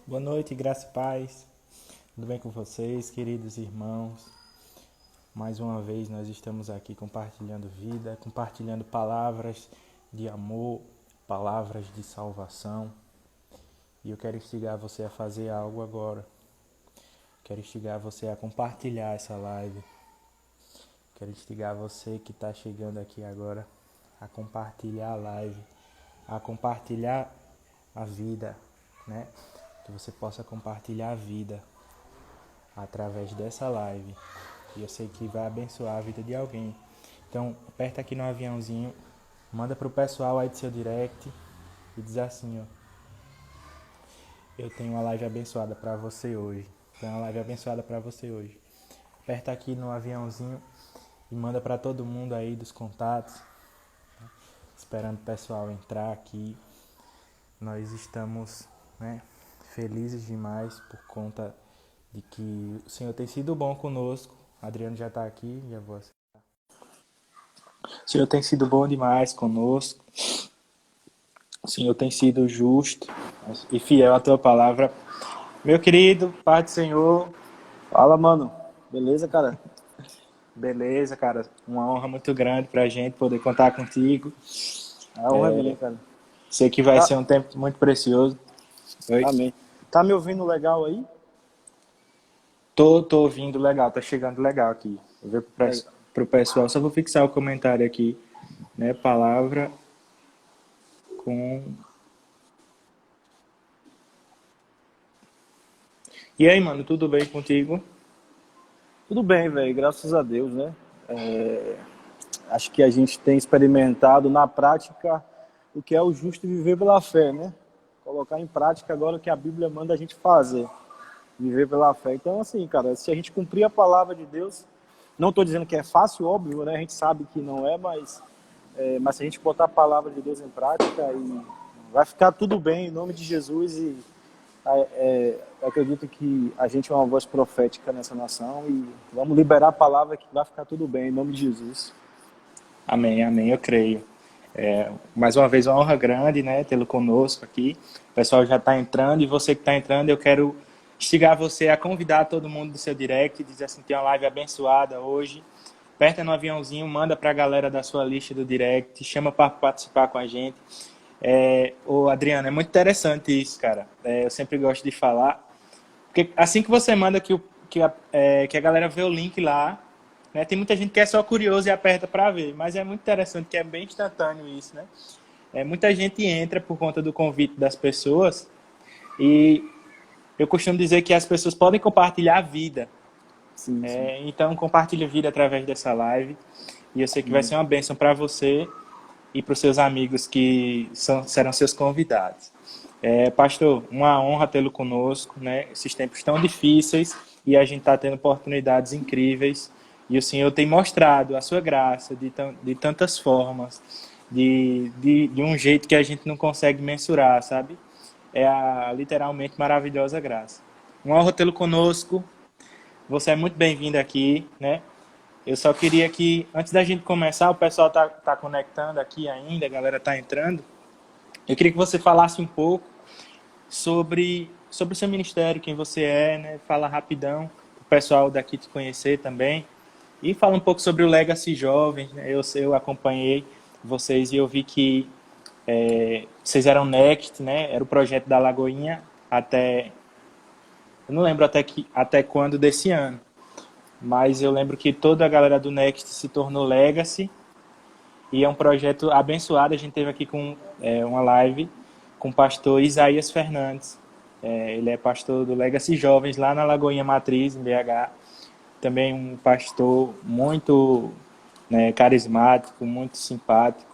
Boa noite, graça e paz. Tudo bem com vocês, queridos irmãos? Mais uma vez nós estamos aqui compartilhando vida, compartilhando palavras de amor, palavras de salvação. E eu quero instigar você a fazer algo agora. Quero instigar você a compartilhar essa live. Quero instigar você que está chegando aqui agora a compartilhar a live, a compartilhar a vida, né? Que você possa compartilhar a vida através dessa live. E eu sei que vai abençoar a vida de alguém. Então, aperta aqui no aviãozinho, manda pro pessoal aí do seu direct e diz assim, ó: eu tenho uma live abençoada para você hoje. Tenho uma live abençoada para você hoje. Aperta aqui no aviãozinho e manda para todo mundo aí dos contatos. Esperando o pessoal entrar aqui. Nós estamos, né, felizes demais por conta de que o Senhor tem sido bom conosco. Adriano já está aqui, já vou aceitar. O Senhor tem sido bom demais conosco. O Senhor tem sido justo e fiel à tua palavra. Meu querido, Pai do Senhor. Fala, mano. Beleza, cara? Beleza, cara. Uma honra muito grande pra gente poder contar contigo. A honra é minha, cara. Sei que vai Tá, ser um tempo muito precioso. Oi? amém. Tá me ouvindo legal aí? Tô ouvindo legal, tá chegando legal aqui. Vou ver Legal. pro pessoal, só vou fixar o comentário aqui, né? Palavra com... E aí, mano, tudo bem contigo? Tudo bem, velho. Graças a Deus, né? Acho que a gente tem experimentado na prática o que é o justo viver pela fé, né? Colocar em prática agora o que a Bíblia manda a gente fazer. Viver pela fé. Então, assim, cara, se a gente cumprir a palavra de Deus, não estou dizendo que é fácil, óbvio, né? A gente sabe que não é, mas se a gente botar a palavra de Deus em prática, e vai ficar tudo bem em nome de Jesus. E eu acredito que a gente é uma voz profética nessa nação e vamos liberar a palavra que vai ficar tudo bem em nome de Jesus. Amém, amém, eu creio. Mais uma vez, uma honra grande, né, tê-lo conosco aqui. O pessoal já está entrando e você que está entrando, eu quero instigar você a convidar todo mundo do seu direct, dizer assim, tem uma live abençoada hoje. Aperta no aviãozinho, manda para a galera da sua lista do direct, chama para participar com a gente. Ô Adriano, é muito interessante isso, cara. Eu sempre gosto de falar, porque assim que você manda que a galera vê o link lá, né, tem muita gente que é só curioso e aperta para ver, mas é muito interessante que é bem instantâneo isso, né? Muita gente entra por conta do convite das pessoas e eu costumo dizer que as pessoas podem compartilhar a vida. Sim, sim. Então compartilhe a vida através dessa live e eu sei que vai Amém. ser uma bênção para você e para os seus amigos que serão seus convidados. Pastor, uma honra tê-lo conosco, né? Esses tempos tão difíceis e a gente está tendo oportunidades incríveis e o Senhor tem mostrado a sua graça de tantas formas, de um jeito que a gente não consegue mensurar, sabe? É a literalmente maravilhosa graça. Uma honra tê-lo conosco. Você é muito bem-vindo aqui, né? Eu só queria que, antes da gente começar, o pessoal tá conectando aqui ainda, a galera tá entrando. Eu queria que você falasse um pouco sobre o seu ministério, quem você é, né? Fala rapidão, para o pessoal daqui te conhecer também. E fala um pouco sobre o Legacy Jovens, né? Eu acompanhei vocês e eu vi que vocês eram Next, né? Era o projeto da Lagoinha até... Eu não lembro até quando desse ano, mas eu lembro que toda a galera do Next se tornou Legacy e é um projeto abençoado. A gente teve aqui com uma live com o pastor Isaías Fernandes. Ele é pastor do Legacy Jovens lá na Lagoinha Matriz, em BH. Também um pastor muito, né, carismático, muito simpático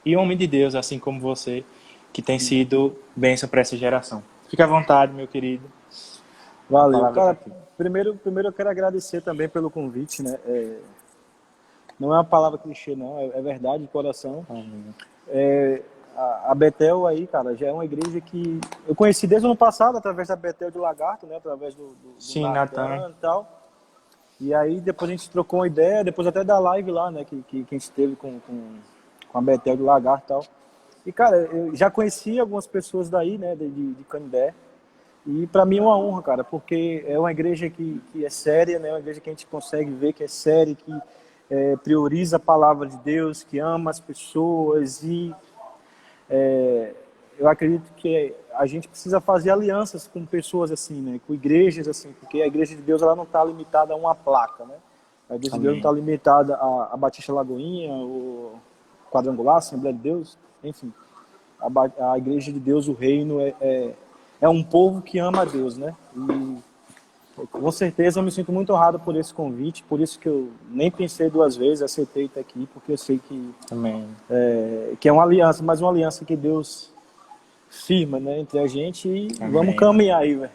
e homem de Deus, assim como você, que tem sido bênção para essa geração. Fique à vontade, meu querido. A Valeu. palavra está Cara, aqui. primeiro eu quero agradecer também pelo convite, né? Não é uma palavra clichê, não, é verdade, de coração. Amém. A Betel aí, cara, já é uma igreja que eu conheci desde o ano passado, através da Betel de Lagarto, né? Através do Sim, Natan. Natan e tal. E aí depois a gente trocou uma ideia, depois até da live lá, né? Que a gente teve com a Betel de Lagarto e tal. E, cara, eu já conheci algumas pessoas daí, né? De Canindé. E para mim é uma honra, cara, porque é uma igreja que é séria, né? Uma igreja que a gente consegue ver que é séria, que prioriza a palavra de Deus, que ama as pessoas e eu acredito que a gente precisa fazer alianças com pessoas assim, né? Com igrejas assim, porque a igreja de Deus ela não está limitada a uma placa, né? A igreja de Deus não está Amém. limitada a Batista Lagoinha, o Quadrangular, Assembleia de Deus, enfim. A igreja de Deus, o reino, é um povo que ama a Deus, né? E com certeza eu me sinto muito honrado por esse convite, por isso que eu nem pensei duas vezes, aceitei estar aqui, porque eu sei Amém. que é uma aliança, mas uma aliança que Deus firma, né, entre a gente e vamos Amém, mano. caminhar aí, velho.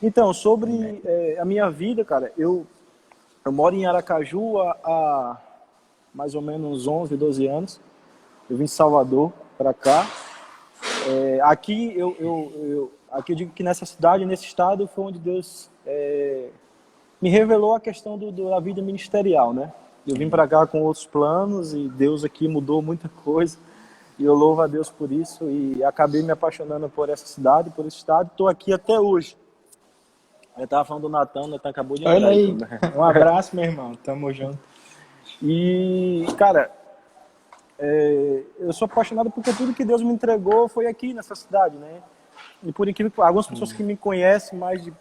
Então, Amém. sobre a minha vida, cara, eu moro em Aracaju há mais ou menos 11, 12 anos. Eu vim de Salvador para cá. Aqui aqui eu digo que nessa cidade, nesse estado, foi onde Deus me revelou a questão da vida ministerial, né? Eu vim para cá com outros planos e Deus aqui mudou muita coisa. E eu louvo a Deus por isso e acabei me apaixonando por essa cidade, por esse estado. Estou aqui até hoje. Eu estava falando do Natan, o Natan acabou de Olha entrar aí aí. também. Um abraço, meu irmão. Tamo junto. E, cara, eu sou apaixonado porque tudo que Deus me entregou foi aqui nessa cidade, né? E por incrível que algumas pessoas que me conhecem mais de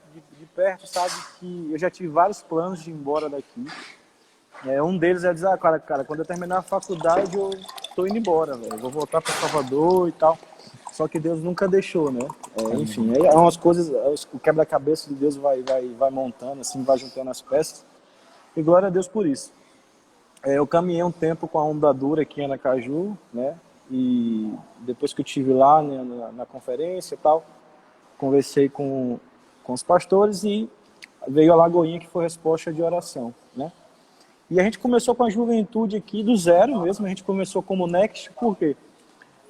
perto sabem que eu já tive vários planos de ir embora daqui. Um deles é dizer, cara, quando eu terminar a faculdade eu tô indo embora, velho. Vou voltar para Salvador e tal. Só que Deus nunca deixou, né? Enfim, Amém. aí é umas coisas, o quebra-cabeça de Deus vai montando, assim, vai juntando as peças. E glória a Deus por isso. Eu caminhei um tempo com a Onda Dura aqui em Aracaju, né? E depois que eu estive lá, né, na conferência e tal, conversei com os pastores e veio a Lagoinha, que foi resposta de oração, né? E a gente começou com a juventude aqui do zero mesmo, a gente começou como Next, por quê?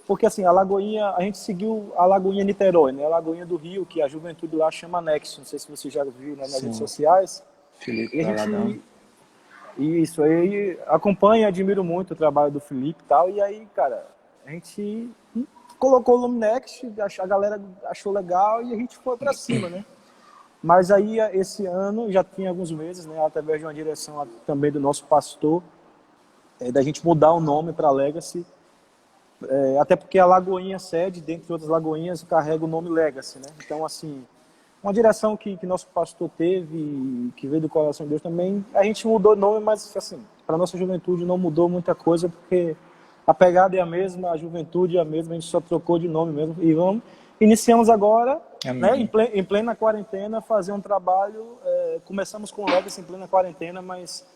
Porque assim, a Lagoinha, a gente seguiu a Lagoinha Niterói, né? A Lagoinha do Rio, que a juventude lá chama Next, não sei se você já viu, né, nas redes Sim. sociais. Felipe E a Valadão. gente, isso aí, acompanho e admiro muito o trabalho do Felipe e tal, e aí, cara, a gente colocou o nome Next, a galera achou legal e a gente foi pra cima, né? Mas aí, esse ano, já tinha alguns meses, né, através de uma direção também do nosso pastor, da gente mudar o nome para Legacy, até porque a Lagoinha sede, dentre outras lagoinhas, carrega o nome Legacy, né? Então, assim, uma direção que nosso pastor teve, que veio do coração de Deus também, a gente mudou o nome, mas, assim, para nossa juventude não mudou muita coisa, porque a pegada é a mesma, a juventude é a mesma, a gente só trocou de nome mesmo. E iniciamos agora, né, Amém. em plena quarentena, fazer um trabalho. Começamos com o Legacy em plena quarentena, mas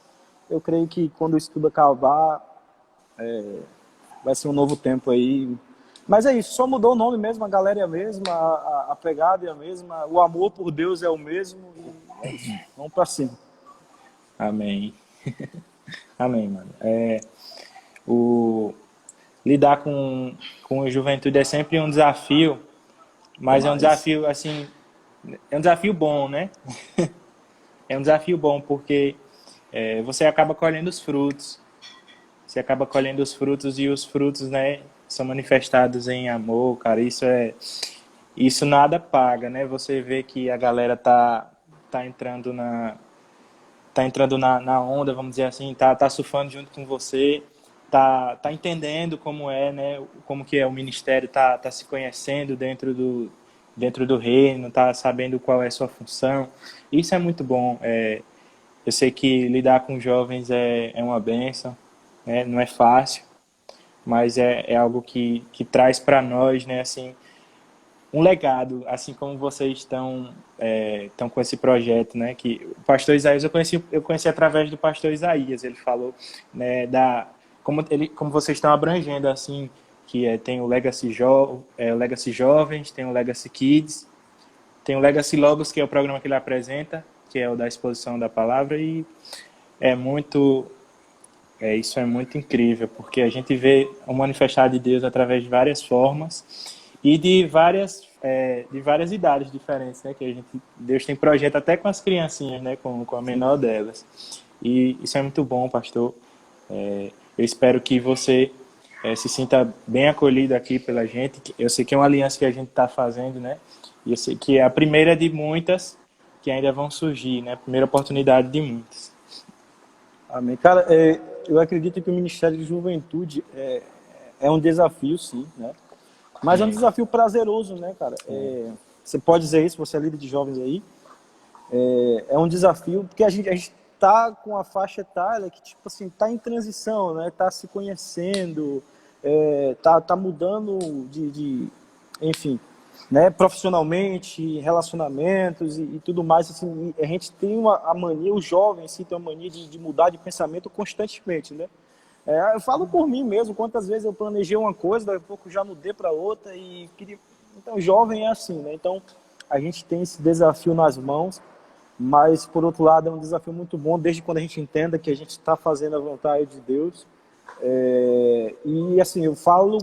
eu creio que quando isso tudo acabar, vai ser um novo tempo aí. Mas é isso, só mudou o nome mesmo, a galera é a mesma, a pegada é a mesma, o amor por Deus é o mesmo, e é isso, vamos pra cima. Amém. Amém, mano. O lidar com a juventude é sempre um desafio, mas é um Demais. desafio assim, é um desafio bom, né? É um desafio bom porque você acaba colhendo os frutos. Você acaba colhendo os frutos e os frutos, né, são manifestados em amor, cara. Isso nada paga, né? Você vê que a galera tá entrando na onda, vamos dizer assim, tá surfando junto com você, tá entendendo como é, né? Como que é o ministério, tá se conhecendo dentro do reino, tá sabendo qual é a sua função. Isso é muito bom. Eu sei que lidar com jovens é uma bênção, né? Não é fácil, mas é algo que traz para nós, né? Assim, um legado, assim como vocês estão com esse projeto, né? Que o Pastor Isaías eu conheci através do Pastor Isaías. Ele falou, né? Como vocês estão abrangendo assim, que tem o o Legacy Jovens, tem o Legacy Kids, tem o Legacy Logos, que é o programa que ele apresenta, que é o da exposição da palavra, e é muito isso é muito incrível, porque a gente vê o manifestar de Deus através de várias formas e de várias idades diferentes, né? Que Deus tem projeto até com as criancinhas, né? Com a menor delas. E isso é muito bom, pastor. Eu espero que você se sinta bem acolhido aqui pela gente. Eu sei que é uma aliança que a gente está fazendo, né? E eu sei que é a primeira de muitas que ainda vão surgir, né? A primeira oportunidade de muitas. Amém. Cara, eu acredito que o Ministério de Juventude é um desafio, sim, né? Mas é um É, desafio prazeroso, né, cara? Você pode dizer isso, você é líder de jovens aí. É um desafio, porque a gente tá com a faixa etária que, tipo assim, tá em transição, né? Tá se conhecendo, tá mudando enfim, né? Profissionalmente, relacionamentos e tudo mais, assim. E a gente tem a mania, os jovens, assim, tem uma mania de mudar de pensamento constantemente, né? Eu falo por mim mesmo, quantas vezes eu planejei uma coisa, daqui a pouco já mudei para outra e queria... Então, jovem é assim, né? Então, a gente tem esse desafio nas mãos, mas, por outro lado, é um desafio muito bom, desde quando a gente entenda que a gente está fazendo a vontade de Deus. E, assim, eu falo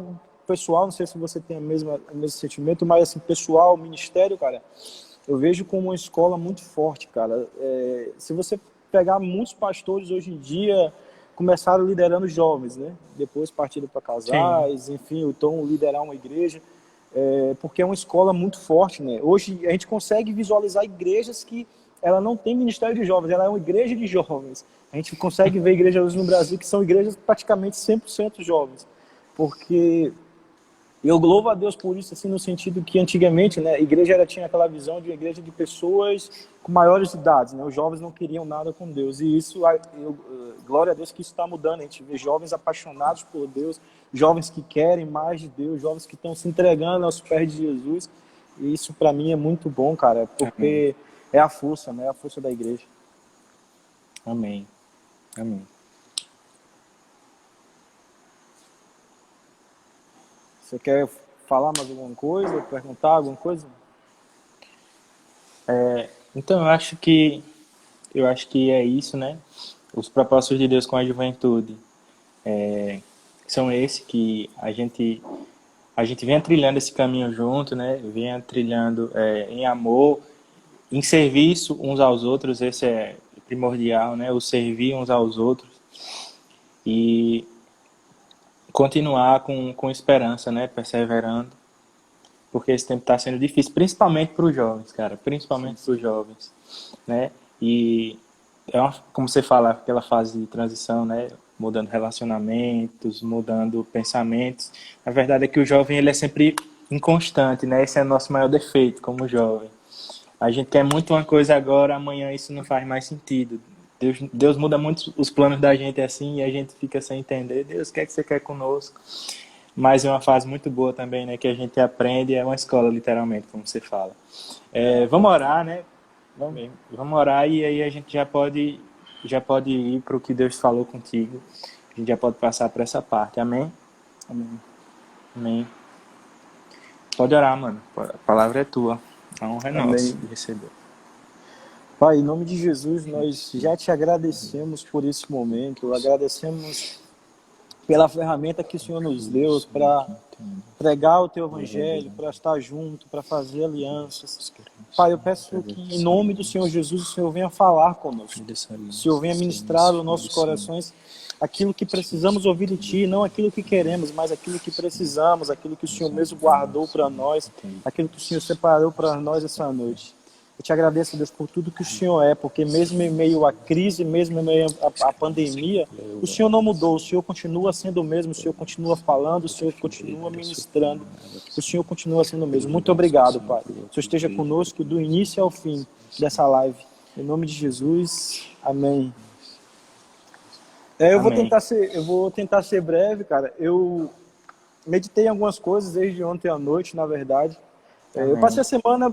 pessoal, não sei se você tem o mesmo sentimento, mas, assim, pessoal, ministério, cara, eu vejo como uma escola muito forte, cara. Se você pegar muitos pastores hoje em dia, começaram liderando jovens, né? Depois partiram para sim, casais, enfim, então liderar uma igreja, porque é uma escola muito forte, né? Hoje a gente consegue visualizar igrejas que ela não tem ministério de jovens, ela é uma igreja de jovens. A gente consegue ver igrejas hoje no Brasil que são igrejas praticamente 100% jovens, porque eu louvo a Deus por isso, assim, no sentido que antigamente, né, a igreja tinha aquela visão de uma igreja de pessoas com maiores idades, né? Os jovens não queriam nada com Deus. E isso, glória a Deus que isso está mudando. A gente vê jovens apaixonados por Deus, jovens que querem mais de Deus, jovens que estão se entregando aos pés de Jesus. E isso para mim é muito bom, cara, amém, porque é a força, né? A força da igreja. amém, amém. Você quer falar mais alguma coisa, perguntar alguma coisa? Então eu acho que é isso, né? Os propósitos de Deus com a juventude são esses que a gente vem trilhando esse caminho junto, né? Vem trilhando em amor, em serviço uns aos outros, esse é primordial, né? O servir uns aos outros e continuar com esperança, né? Perseverando, porque esse tempo está sendo difícil, principalmente para os jovens, cara, Sim, principalmente para os sim. jovens, né? E como você fala, aquela fase de transição, né? Mudando relacionamentos, mudando pensamentos. A verdade é que o jovem ele é sempre inconstante, né? Esse é o nosso maior defeito como jovem. A gente quer muito uma coisa agora, amanhã isso não faz mais sentido. Deus muda muito os planos da gente assim e a gente fica sem entender. Deus, o que é que você quer conosco? Mas é uma fase muito boa também, né? Que a gente aprende, é uma escola, literalmente, como você fala. Com Vamos orar, certeza. né? Vamos. Bem, vamos orar e aí a gente já pode ir para o que Deus falou contigo. A gente já pode passar para essa parte. Amém? Amém. Amém. Pode orar, mano. A palavra é tua. A honra é nossa Amém. de receber. Pai, em nome de Jesus, nós já te agradecemos por esse momento, agradecemos pela ferramenta que o Senhor nos deu para pregar o teu evangelho, para estar junto, para fazer alianças. Pai, eu peço que em nome do Senhor Jesus o Senhor venha falar conosco. O Senhor venha ministrar aos nossos corações aquilo que precisamos ouvir de Ti, não aquilo que queremos, mas aquilo que precisamos, aquilo que o Senhor mesmo guardou para nós, aquilo que o Senhor separou para nós essa noite. Eu te agradeço, Deus, por tudo que o Senhor é, porque mesmo em meio à crise, mesmo em meio à pandemia, o Senhor não mudou, o Senhor continua sendo o mesmo, o Senhor continua falando, o Senhor continua ministrando, o Senhor continua sendo o mesmo. Muito obrigado, Pai. O Senhor esteja conosco do início ao fim dessa live. Em nome de Jesus, amém. Amém. Eu vou tentar ser breve, cara. Eu meditei em algumas coisas desde ontem à noite, na verdade. Eu Amém. passei a semana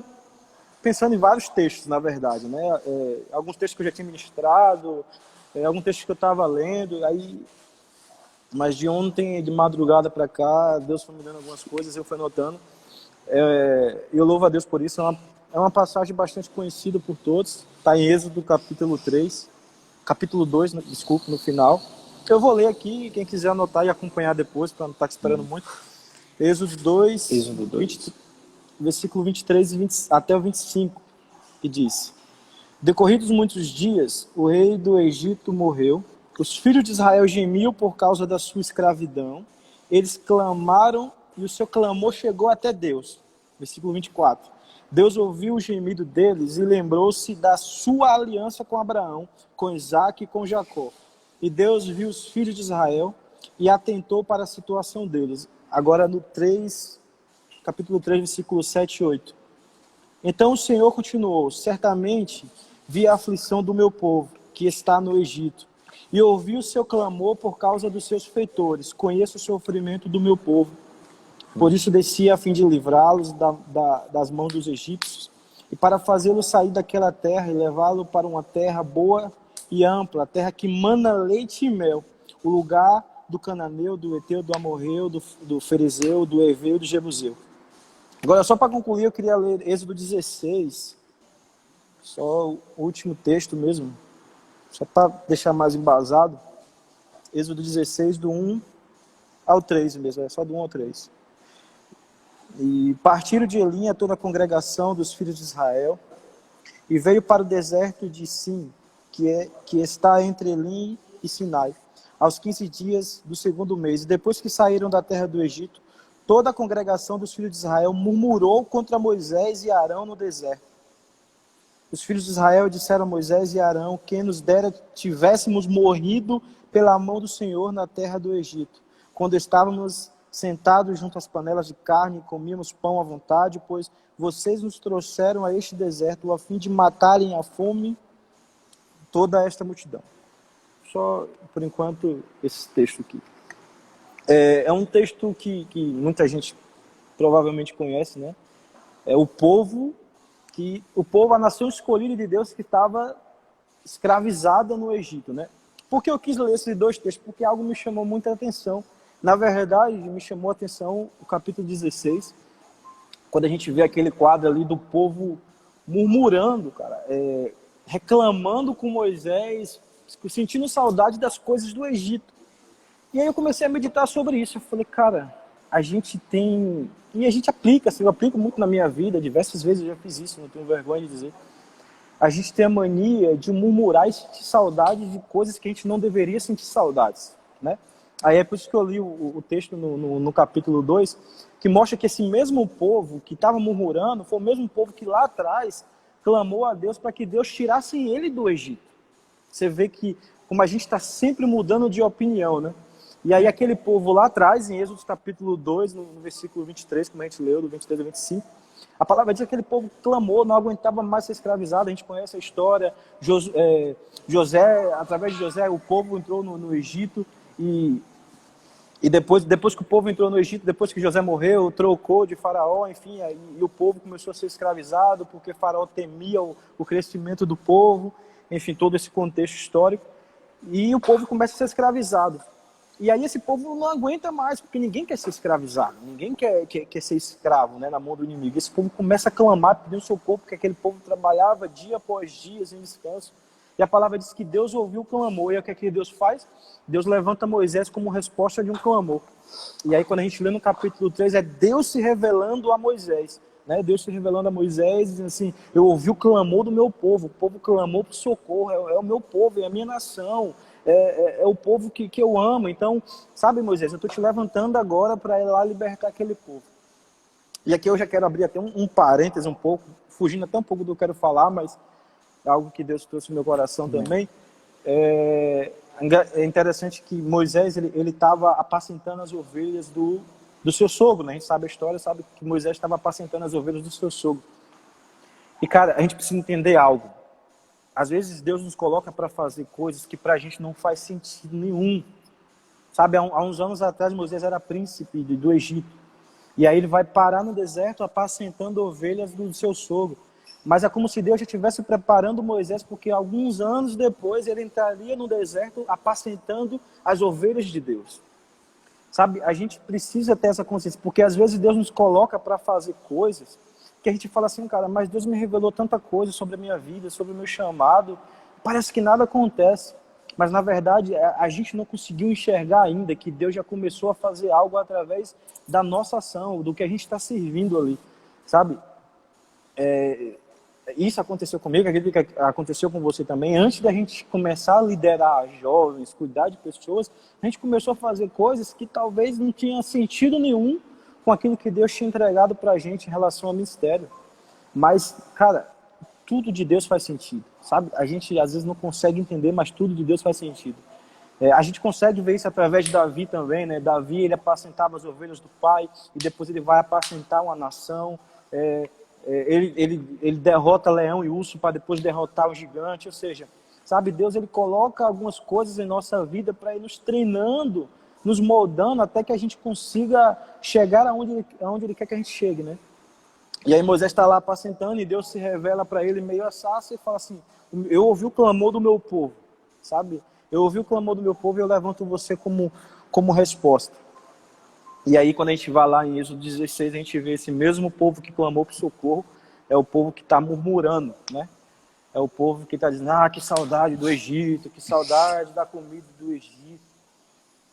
pensando em vários textos, na verdade, né? Alguns textos que eu já tinha ministrado, alguns textos que eu estava lendo, aí, mas de ontem, de madrugada para cá, Deus foi me dando algumas coisas, eu fui anotando. Eu louvo a Deus por isso. É uma passagem bastante conhecida por todos. Está em Êxodo capítulo 3, capítulo 2, desculpa, no final. Eu vou ler aqui, quem quiser anotar e acompanhar depois, para não estar esperando muito. Êxodo 2, Êxodo 20, 2. versículo 23 e 20, até o 25, que diz: Decorridos muitos dias, o rei do Egito morreu. Os filhos de Israel gemiam por causa da sua escravidão. Eles clamaram e o seu clamor chegou até Deus. Versículo 24. Deus ouviu o gemido deles e lembrou-se da sua aliança com Abraão, com Isaque e com Jacó. E Deus viu os filhos de Israel e atentou para a situação deles. Agora no capítulo 3, versículos 7 e 8. Então o Senhor continuou: certamente vi a aflição do meu povo, que está no Egito, e ouvi o seu clamor por causa dos seus feitores. Conheço o sofrimento do meu povo. Por isso desci a fim de livrá-los das mãos dos egípcios, e para fazê-los sair daquela terra e levá-lo para uma terra boa e ampla, a terra que mana leite e mel, o lugar do cananeu, do eteu, do amorreu, do ferezeu, do heveu e do jebuseu. Agora, só para concluir, eu queria ler Êxodo 16, só o último texto mesmo, só para deixar mais embasado. Êxodo 16, do 1 ao 3 mesmo, é só do 1 ao 3. E partiram de Elim toda a congregação dos filhos de Israel, e veio para o deserto de Sim, que está entre Elim e Sinai, aos 15 dias do segundo mês. E depois que saíram da terra do Egito, toda a congregação dos filhos de Israel murmurou contra Moisés e Arão no deserto. Os filhos de Israel disseram a Moisés e Arão: quem nos dera tivéssemos morrido pela mão do Senhor na terra do Egito, quando estávamos sentados junto às panelas de carne e comíamos pão à vontade, pois vocês nos trouxeram a este deserto a fim de matarem à fome toda esta multidão. Só, por enquanto, esse texto aqui. É um texto que muita gente provavelmente conhece, né? É o povo, a nação escolhida de Deus que estava escravizada no Egito, né? Por que eu quis ler esses dois textos? Porque algo me chamou muita atenção. Na verdade, me chamou a atenção o capítulo 16, quando a gente vê aquele quadro ali do povo murmurando, cara, reclamando com Moisés, sentindo saudade das coisas do Egito. E aí eu comecei a meditar sobre isso. Eu falei, cara, a gente tem... E a gente aplica, assim, eu aplico muito na minha vida, diversas vezes eu já fiz isso, não tenho vergonha de dizer. A gente tem a mania de murmurar e sentir saudade de coisas que a gente não deveria sentir saudades, né? Aí é por isso que eu li o texto no capítulo 2, que mostra que esse mesmo povo que estava murmurando foi o mesmo povo que lá atrás clamou a Deus para que Deus tirasse ele do Egito. Você vê que como a gente está sempre mudando de opinião, né? E aí aquele povo lá atrás, em Êxodo capítulo 2, no versículo 23, como a gente leu, do 23 ao 25, a palavra diz que aquele povo clamou, não aguentava mais ser escravizado. A gente conhece a história, José, através de José, o povo entrou no Egito, e depois que o povo entrou no Egito, depois que José morreu, trocou de Faraó, enfim, e o povo começou a ser escravizado, porque Faraó temia o crescimento do povo, enfim, todo esse contexto histórico, e o povo começa a ser escravizado. E aí esse povo não aguenta mais, porque ninguém quer ser escravizado, ninguém quer ser escravo, né, na mão do inimigo. Esse povo começa a clamar, pedindo socorro, porque aquele povo trabalhava dia após dia, sem descanso. E a palavra diz que Deus ouviu o clamor. E o que é que Deus faz? Deus levanta Moisés como resposta de um clamor. E aí quando a gente lê no capítulo 3, é Deus se revelando a Moisés, né? Deus se revelando a Moisés, dizendo assim: eu ouvi o clamor do meu povo, o povo clamou por socorro, é o meu povo, é a minha nação, é o povo que eu amo. Então, sabe, Moisés, eu estou te levantando agora para ir lá libertar aquele povo. E aqui eu já quero abrir até um parêntese um pouco, fugindo até um pouco do que eu quero falar, mas é algo que Deus trouxe no meu coração também. É interessante que Moisés ele estava apacentando as ovelhas do seu sogro, né? A gente sabe a história, sabe que Moisés estava apacentando as ovelhas do seu sogro. E, cara, a gente precisa entender algo. Às vezes Deus nos coloca para fazer coisas que para a gente não faz sentido nenhum. Sabe, há uns anos atrás Moisés era príncipe do Egito. E aí ele vai parar no deserto apacentando ovelhas do seu sogro. Mas é como se Deus já estivesse preparando Moisés, porque alguns anos depois ele entraria no deserto apacentando as ovelhas de Deus. Sabe, a gente precisa ter essa consciência, porque às vezes Deus nos coloca para fazer coisas que a gente fala assim, cara, mas Deus me revelou tanta coisa sobre a minha vida, sobre o meu chamado, parece que nada acontece. Mas na verdade a gente não conseguiu enxergar ainda que Deus já começou a fazer algo através da nossa ação, do que a gente está servindo ali, sabe? Isso aconteceu comigo, acredito que aconteceu com você também. Antes da gente começar a liderar jovens, cuidar de pessoas, a gente começou a fazer coisas que talvez não tinham sentido nenhum com aquilo que Deus tinha entregado para a gente em relação ao ministério. Mas, cara, tudo de Deus faz sentido, sabe? A gente às vezes não consegue entender, mas tudo de Deus faz sentido. A gente consegue ver isso através de Davi também, né? Davi, ele apacentava as ovelhas do pai e depois ele vai apacentar uma nação. Ele derrota leão e urso para depois derrotar o gigante. Ou seja, sabe, Deus, ele coloca algumas coisas em nossa vida para ir nos treinando, nos moldando até que a gente consiga chegar aonde ele quer que a gente chegue, né? E aí Moisés está lá apacentando e Deus se revela para ele meio a sarça e fala assim: eu ouvi o clamor do meu povo, sabe? Eu ouvi o clamor do meu povo e eu levanto você como resposta. E aí quando a gente vai lá em Êxodo 16, a gente vê esse mesmo povo que clamou por socorro, é o povo que está murmurando, né? É o povo que está dizendo: que saudade do Egito, que saudade da comida do Egito.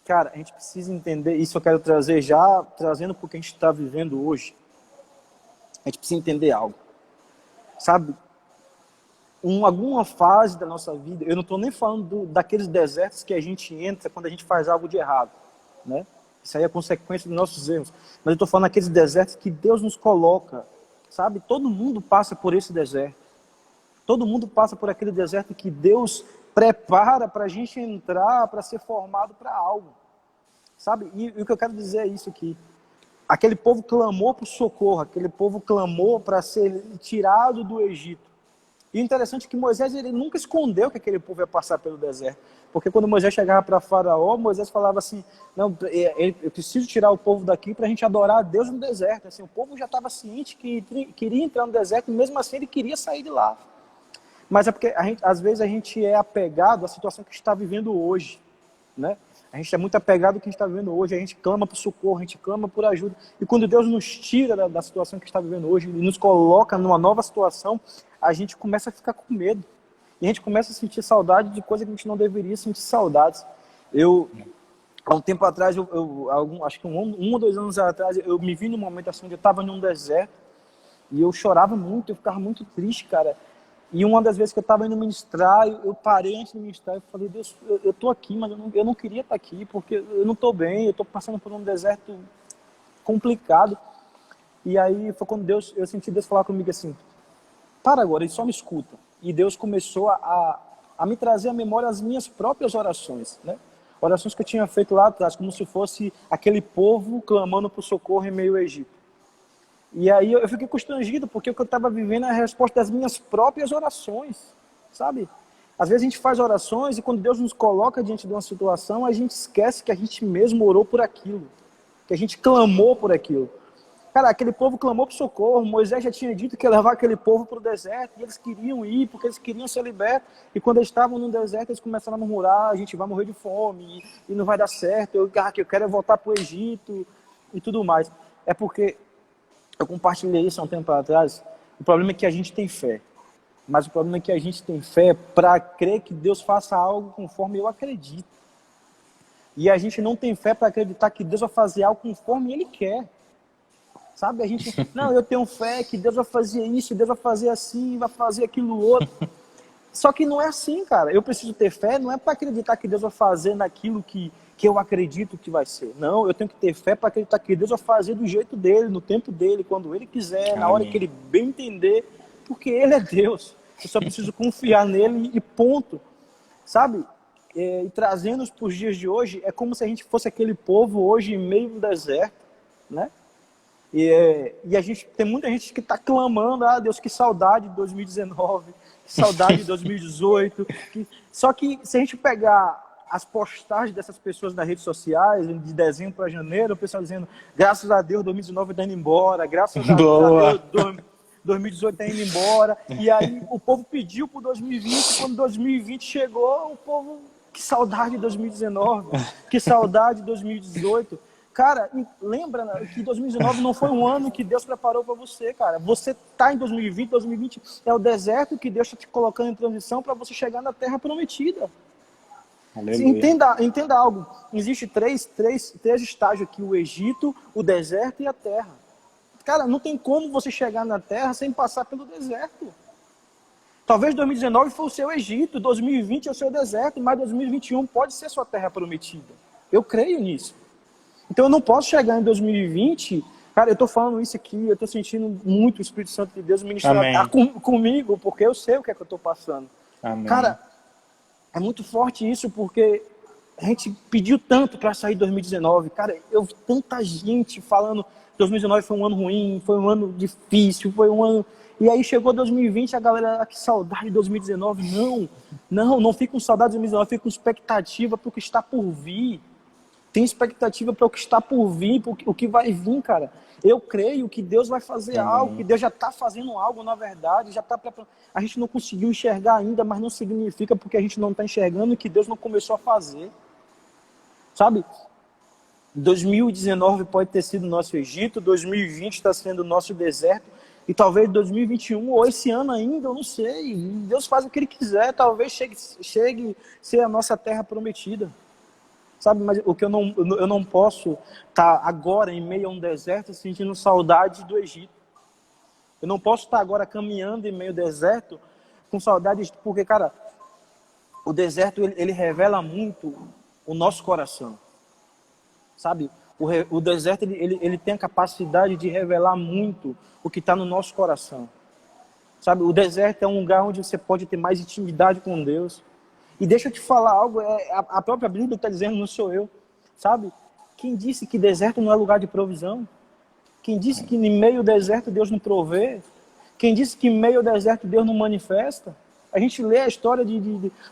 Cara, a gente precisa entender, isso eu quero trazer já, trazendo para o que a gente está vivendo hoje. A gente precisa entender algo, sabe? Alguma fase da nossa vida, eu não estou nem falando daqueles desertos que a gente entra quando a gente faz algo de errado, né? Isso aí é consequência dos nossos erros. Mas eu estou falando daqueles desertos que Deus nos coloca, sabe? Todo mundo passa por esse deserto. Todo mundo passa por aquele deserto que Deus prepara para a gente entrar, para ser formado para algo, sabe? E o que eu quero dizer é isso aqui. Aquele povo clamou por socorro, aquele povo clamou para ser tirado do Egito. E o interessante é que Moisés, ele nunca escondeu que aquele povo ia passar pelo deserto. Porque quando Moisés chegava para Faraó, Moisés falava assim: não, eu preciso tirar o povo daqui para a gente adorar a Deus no deserto. Assim, o povo já estava ciente que queria entrar no deserto, e mesmo assim ele queria sair de lá. Mas é porque às vezes a gente é apegado à situação que está vivendo hoje, né? A gente é muito apegado ao que a gente está vivendo hoje, a gente clama por socorro, a gente clama por ajuda. E quando Deus nos tira da situação que está vivendo hoje e nos coloca numa nova situação, a gente começa a ficar com medo. E a gente começa a sentir saudade de coisa que a gente não deveria sentir saudades. Há um tempo atrás, acho que um ou 2 anos atrás, eu me vi num momento assim, onde eu estava num deserto e eu chorava muito, eu ficava muito triste, cara. E uma das vezes que eu estava indo ministrar, eu parei antes de ministrar e falei: Deus, eu estou aqui, mas eu não queria estar aqui, porque eu não estou bem, eu estou passando por um deserto complicado. E aí foi quando eu senti Deus falar comigo assim: para agora e só me escuta. E Deus começou a me trazer à memória as minhas próprias orações, né? Orações que eu tinha feito lá atrás, como se fosse aquele povo clamando por socorro em meio ao Egito. E aí eu fiquei constrangido, porque o que eu estava vivendo é a resposta das minhas próprias orações, sabe? Às vezes a gente faz orações e quando Deus nos coloca diante de uma situação, a gente esquece que a gente mesmo orou por aquilo, que a gente clamou por aquilo. Cara, aquele povo clamou por socorro, Moisés já tinha dito que ia levar aquele povo para o deserto, e eles queriam ir, porque eles queriam ser libertos, e quando eles estavam no deserto, eles começaram a murmurar: a gente vai morrer de fome, e não vai dar certo, eu quero voltar para o Egito, e tudo mais. É porque eu compartilhei isso há um tempo atrás. O problema é que a gente tem fé. Mas o problema é que a gente tem fé para crer que Deus faça algo conforme eu acredito. E a gente não tem fé para acreditar que Deus vai fazer algo conforme Ele quer. Sabe? A gente, não, eu tenho fé que Deus vai fazer isso, Deus vai fazer assim, vai fazer aquilo outro. Só que não é assim, cara. Eu preciso ter fé, não é para acreditar que Deus vai fazer naquilo que eu acredito que vai ser. Não, eu tenho que ter fé para acreditar que Deus vai fazer do jeito dele, no tempo dele, quando ele quiser, Amém. Na hora que ele bem entender, porque ele é Deus. Eu só preciso confiar nele e ponto. Sabe? E trazendo-os para os dias de hoje, é como se a gente fosse aquele povo hoje em meio do deserto, né? E a gente, tem muita gente que está clamando: Deus, que saudade de 2019, que saudade de 2018. Só que se a gente pegar as postagens dessas pessoas nas redes sociais, de dezembro para janeiro, o pessoal dizendo: graças a Deus 2019 está indo embora, graças a Deus 2018 está indo embora. E aí o povo pediu para 2020, quando 2020 chegou, o povo: que saudade de 2019, que saudade de 2018. Cara, lembra que 2019 não foi um ano que Deus preparou para você, cara. Você está em 2020 é o deserto que Deus está te colocando em transição para você chegar na terra prometida. Entenda algo. Existem três estágios aqui: o Egito, o deserto e a terra. Cara, não tem como você chegar na terra sem passar pelo deserto. Talvez 2019 foi o seu Egito, 2020 é o seu deserto, mas 2021 pode ser sua terra prometida. Eu creio nisso. Então eu não posso chegar em 2020 Cara, eu tô falando isso aqui, eu tô sentindo muito o Espírito Santo de Deus ministrar Amém. comigo, porque eu sei o que é que eu tô passando. Amém. Cara, é muito forte isso, porque a gente pediu tanto para sair de 2019. Cara, eu vi tanta gente falando que 2019 foi um ano ruim, foi um ano difícil, foi um ano... E aí chegou 2020, a galera, que saudade de 2019. Não fica com saudade de 2019, fica com expectativa para o que está por vir. Tem expectativa para o que está por vir, para o que vai vir, cara. Eu creio que Deus vai fazer algo, que Amém. Deus já está fazendo algo, na verdade, já está preparando. A gente não conseguiu enxergar ainda, mas não significa porque a gente não está enxergando que Deus não começou a fazer. Sabe? 2019 pode ter sido o nosso Egito, 2020 está sendo o nosso deserto, e talvez 2021, ou esse ano ainda, eu não sei. Deus faz o que Ele quiser, talvez chegue ser a nossa terra prometida. Sabe, mas o que eu não posso estar agora em meio a um deserto sentindo saudade do Egito. Eu não posso estar agora caminhando em meio ao deserto com saudades, porque, cara, o deserto ele revela muito o nosso coração. Sabe, o deserto ele tem a capacidade de revelar muito o que está no nosso coração. Sabe, o deserto é um lugar onde você pode ter mais intimidade com Deus. E deixa eu te falar algo, a própria Bíblia está dizendo, não sou eu, sabe? Quem disse que deserto não é lugar de provisão? Quem disse que em meio ao deserto Deus não provê? Quem disse que em meio ao deserto Deus não manifesta? A gente lê a história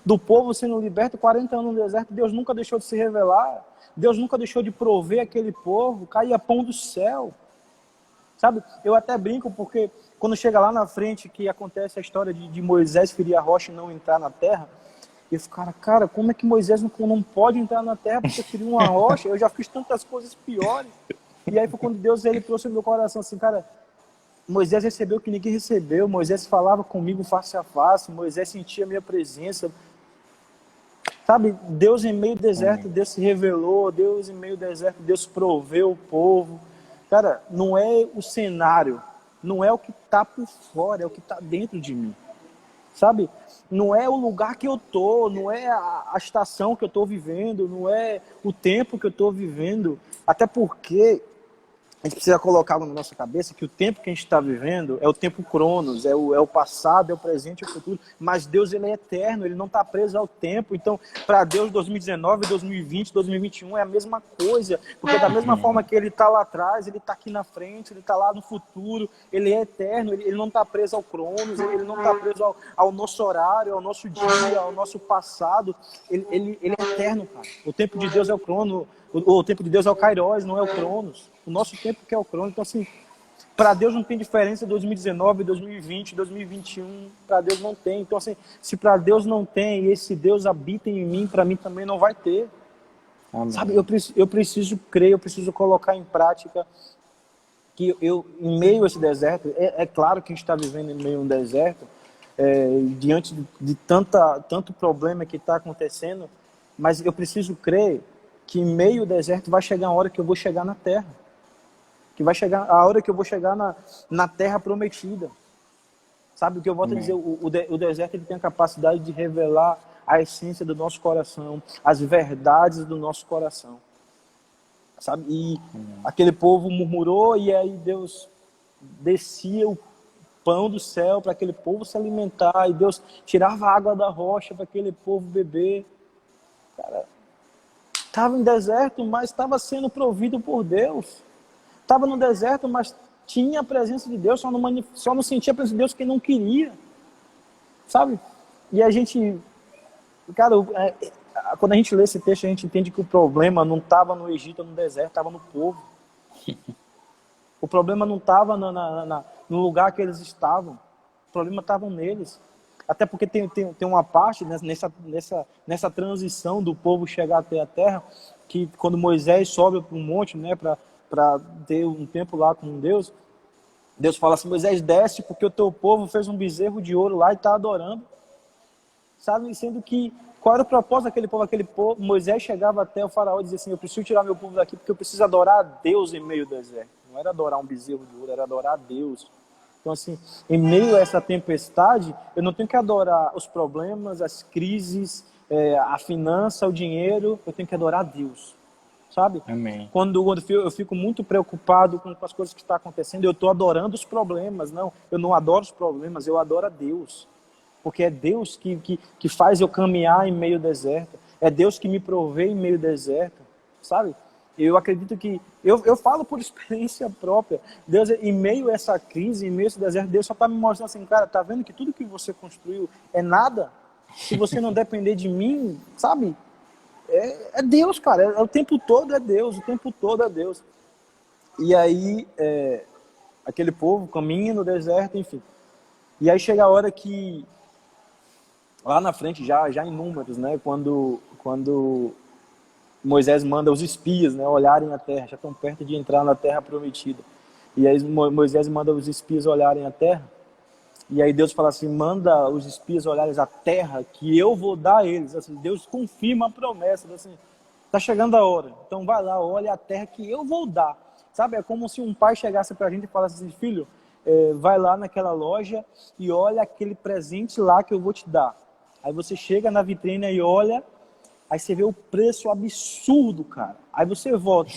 do povo sendo liberto, 40 anos no deserto, Deus nunca deixou de se revelar, Deus nunca deixou de prover aquele povo, caía pão do céu. Sabe, eu até brinco porque quando chega lá na frente que acontece a história de Moisés ferir a rocha e não entrar na terra, e eu fico, cara, como é que Moisés não pode entrar na terra porque queria uma rocha? Eu já fiz tantas coisas piores. E aí foi quando Deus ele trouxe no meu coração assim, cara, Moisés recebeu o que ninguém recebeu, Moisés falava comigo face a face, Moisés sentia a minha presença. Sabe, Deus em meio ao deserto, Amém. Deus se revelou, Deus em meio ao deserto, Deus proveu o povo. Cara, não é o cenário, não é o que está por fora, é o que está dentro de mim. Sabe? Não é o lugar que eu tô, não é a estação que eu estou vivendo, não é o tempo que eu estou vivendo. Até porque a gente precisa colocar algo na nossa cabeça que o tempo que a gente está vivendo é o tempo Cronos, é o passado, é o presente, é o futuro. Mas Deus ele é eterno, ele não está preso ao tempo. Então, para Deus, 2019, 2020, 2021 é a mesma coisa. Porque da mesma forma que ele está lá atrás, ele está aqui na frente, ele está lá no futuro, ele é eterno, ele não está preso ao Cronos, ele não está preso ao nosso horário, ao nosso dia, ao nosso passado. Ele é eterno, cara. O tempo de Deus é o Cronos, o tempo de Deus é o Kairos, não é o Cronos. O nosso tempo que é o Cronos. Então, assim, para Deus não tem diferença 2019, 2020, 2021. Para Deus não tem. Então, assim, se para Deus não tem e esse Deus habita em mim, para mim também não vai ter. Amém. Sabe, eu preciso crer, eu preciso colocar em prática que eu em meio a esse deserto, é claro que a gente está vivendo em meio a um deserto, diante de tanto problema que está acontecendo, mas eu preciso crer que em meio ao deserto vai chegar a hora que eu vou chegar na terra. Que vai chegar a hora que eu vou chegar na terra prometida. Sabe o que eu volto a dizer? O deserto ele tem a capacidade de revelar a essência do nosso coração, as verdades do nosso coração. Sabe? E aquele povo murmurou e aí Deus descia o pão do céu para aquele povo se alimentar e Deus tirava a água da rocha para aquele povo beber. Cara, estava em deserto, mas estava sendo provido por Deus. Estava no deserto, mas tinha a presença de Deus, só não sentia a presença de Deus quem não queria. Sabe? E a gente... Cara, quando a gente lê esse texto, a gente entende que o problema não estava no Egito ou no deserto, estava no povo. O problema não estava no lugar que eles estavam. O problema estava neles. Até porque tem uma parte nessa transição do povo chegar até a terra, que quando Moisés sobe para um monte, né, para ter um tempo lá com Deus, Deus fala assim, Moisés, desce porque o teu povo fez um bezerro de ouro lá e está adorando. Sabe, sendo que, qual era o propósito daquele povo? Aquele povo, Moisés chegava até o faraó e dizia assim, eu preciso tirar meu povo daqui porque eu preciso adorar a Deus em meio ao deserto. Não era adorar um bezerro de ouro, era adorar a Deus. Então, assim, em meio a essa tempestade, eu não tenho que adorar os problemas, as crises, a finança, o dinheiro, eu tenho que adorar a Deus. sabe? Amém. Quando eu fico muito preocupado com as coisas que estão acontecendo, eu estou adorando os problemas. Não, eu não adoro os problemas, eu adoro a Deus. Porque é Deus que faz eu caminhar em meio ao deserto. É Deus que me provê em meio ao deserto, sabe? Eu acredito que... Eu falo por experiência própria. Deus, em meio a essa crise, em meio a esse deserto, Deus só está me mostrando assim, cara, tá vendo que tudo que você construiu é nada? Se você não depender de mim, sabe? É Deus, cara. O tempo todo é Deus. O tempo todo é Deus. E aí, aquele povo caminha no deserto, enfim. E aí chega a hora que... Lá na frente, já em Números, né? Quando Moisés manda os espias, né, olharem a terra, já estão perto de entrar na terra prometida. E aí Moisés manda os espias olharem a terra. E aí Deus fala assim, manda os espias olharem a terra que eu vou dar a eles. Assim, Deus confirma a promessa. Assim, tá chegando a hora. Então vai lá, olha a terra que eu vou dar. Sabe, é como se um pai chegasse pra gente e falasse assim, filho, vai lá naquela loja e olha aquele presente lá que eu vou te dar. Aí você chega na vitrine e olha, aí você vê o preço absurdo, cara. Aí você volta.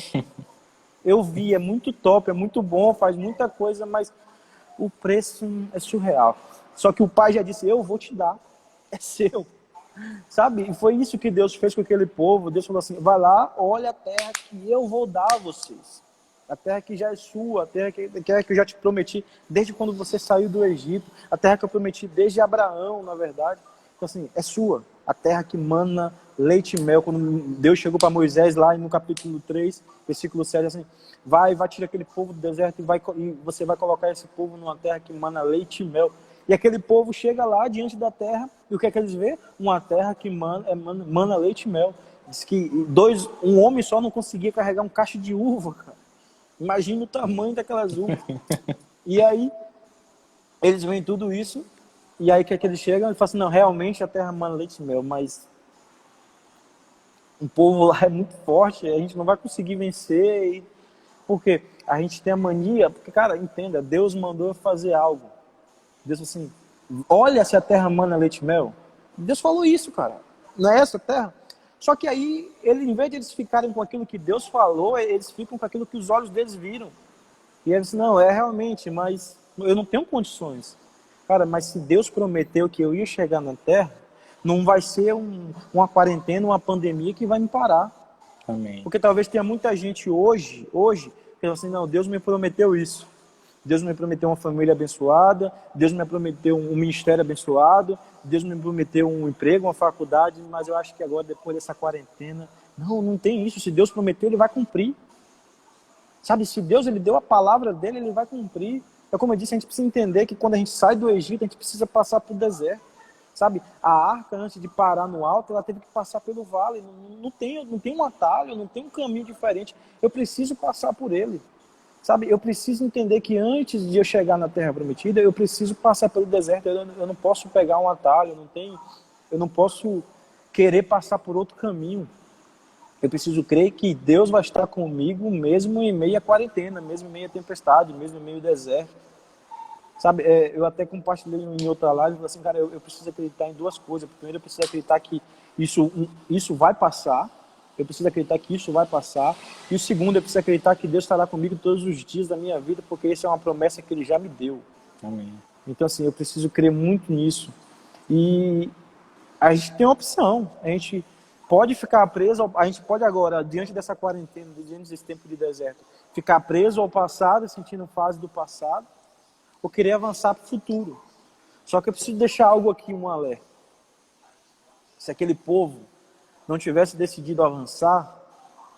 Eu vi, é muito top, é muito bom, faz muita coisa, mas o preço é surreal. Só que o pai já disse, eu vou te dar, é seu. Sabe? E foi isso que Deus fez com aquele povo. Deus falou assim, vai lá, olha a terra que eu vou dar a vocês. A terra que já é sua, a terra que eu já te prometi desde quando você saiu do Egito. A terra que eu prometi desde Abraão, na verdade. Então assim, é sua. A terra que mana leite e mel. Quando Deus chegou para Moisés lá no capítulo 3, versículo 7, assim, vai tirar aquele povo do deserto e você vai colocar esse povo numa terra que mana leite e mel. E aquele povo chega lá diante da terra, e o que é que eles vê? Uma terra que mana leite e mel. Diz que um homem só não conseguia carregar um cacho de uva, cara. Imagina o tamanho daquelas uvas. E aí, eles veem tudo isso, e aí o que é que eles chegam? Eles falam assim, não, realmente a terra mana leite e mel, mas o povo lá é muito forte, a gente não vai conseguir vencer. Porque a gente tem a mania, porque, cara, entenda, Deus mandou fazer algo. Deus falou assim, olha se a terra mana leite e mel. Deus falou isso, cara. Não é essa a terra? Só que aí, em vez de eles ficarem com aquilo que Deus falou, eles ficam com aquilo que os olhos deles viram. E eles dizem, não, realmente, mas eu não tenho condições. Cara, mas se Deus prometeu que eu ia chegar na terra, não vai ser uma quarentena, uma pandemia que vai me parar. Amém. Porque talvez tenha muita gente hoje, que fala assim, não, Deus me prometeu isso. Deus me prometeu uma família abençoada, Deus me prometeu um ministério abençoado, Deus me prometeu um emprego, uma faculdade, mas eu acho que agora, depois dessa quarentena, não tem isso. Se Deus prometeu, Ele vai cumprir. Sabe, se Deus ele deu a palavra dele, Ele vai cumprir. É como eu disse, a gente precisa entender que quando a gente sai do Egito, a gente precisa passar por deserto. Sabe, a arca, antes de parar no alto, ela teve que passar pelo vale. Não tem um atalho, não tem um caminho diferente. Eu preciso passar por ele. Sabe, eu preciso entender que antes de eu chegar na Terra Prometida, eu preciso passar pelo deserto. Eu não posso pegar um atalho, eu não posso querer passar por outro caminho. Eu preciso crer que Deus vai estar comigo mesmo em meio à quarentena, mesmo em meio à tempestade, mesmo em meio ao deserto. Sabe, eu até compartilhei em outra live, falei assim, cara, eu preciso acreditar em duas coisas. Primeiro, eu preciso acreditar que isso vai passar. Eu preciso acreditar que isso vai passar. E o segundo, eu preciso acreditar que Deus estará comigo todos os dias da minha vida, porque isso é uma promessa que Ele já me deu. Amém. Então, assim, eu preciso crer muito nisso. E a gente tem uma opção. A gente pode ficar preso, a gente pode agora, diante dessa quarentena, diante desse tempo de deserto, ficar preso ao passado, sentindo fase do passado, ou querer avançar para o futuro. Só que eu preciso deixar algo aqui, um alerta. Se aquele povo não tivesse decidido avançar,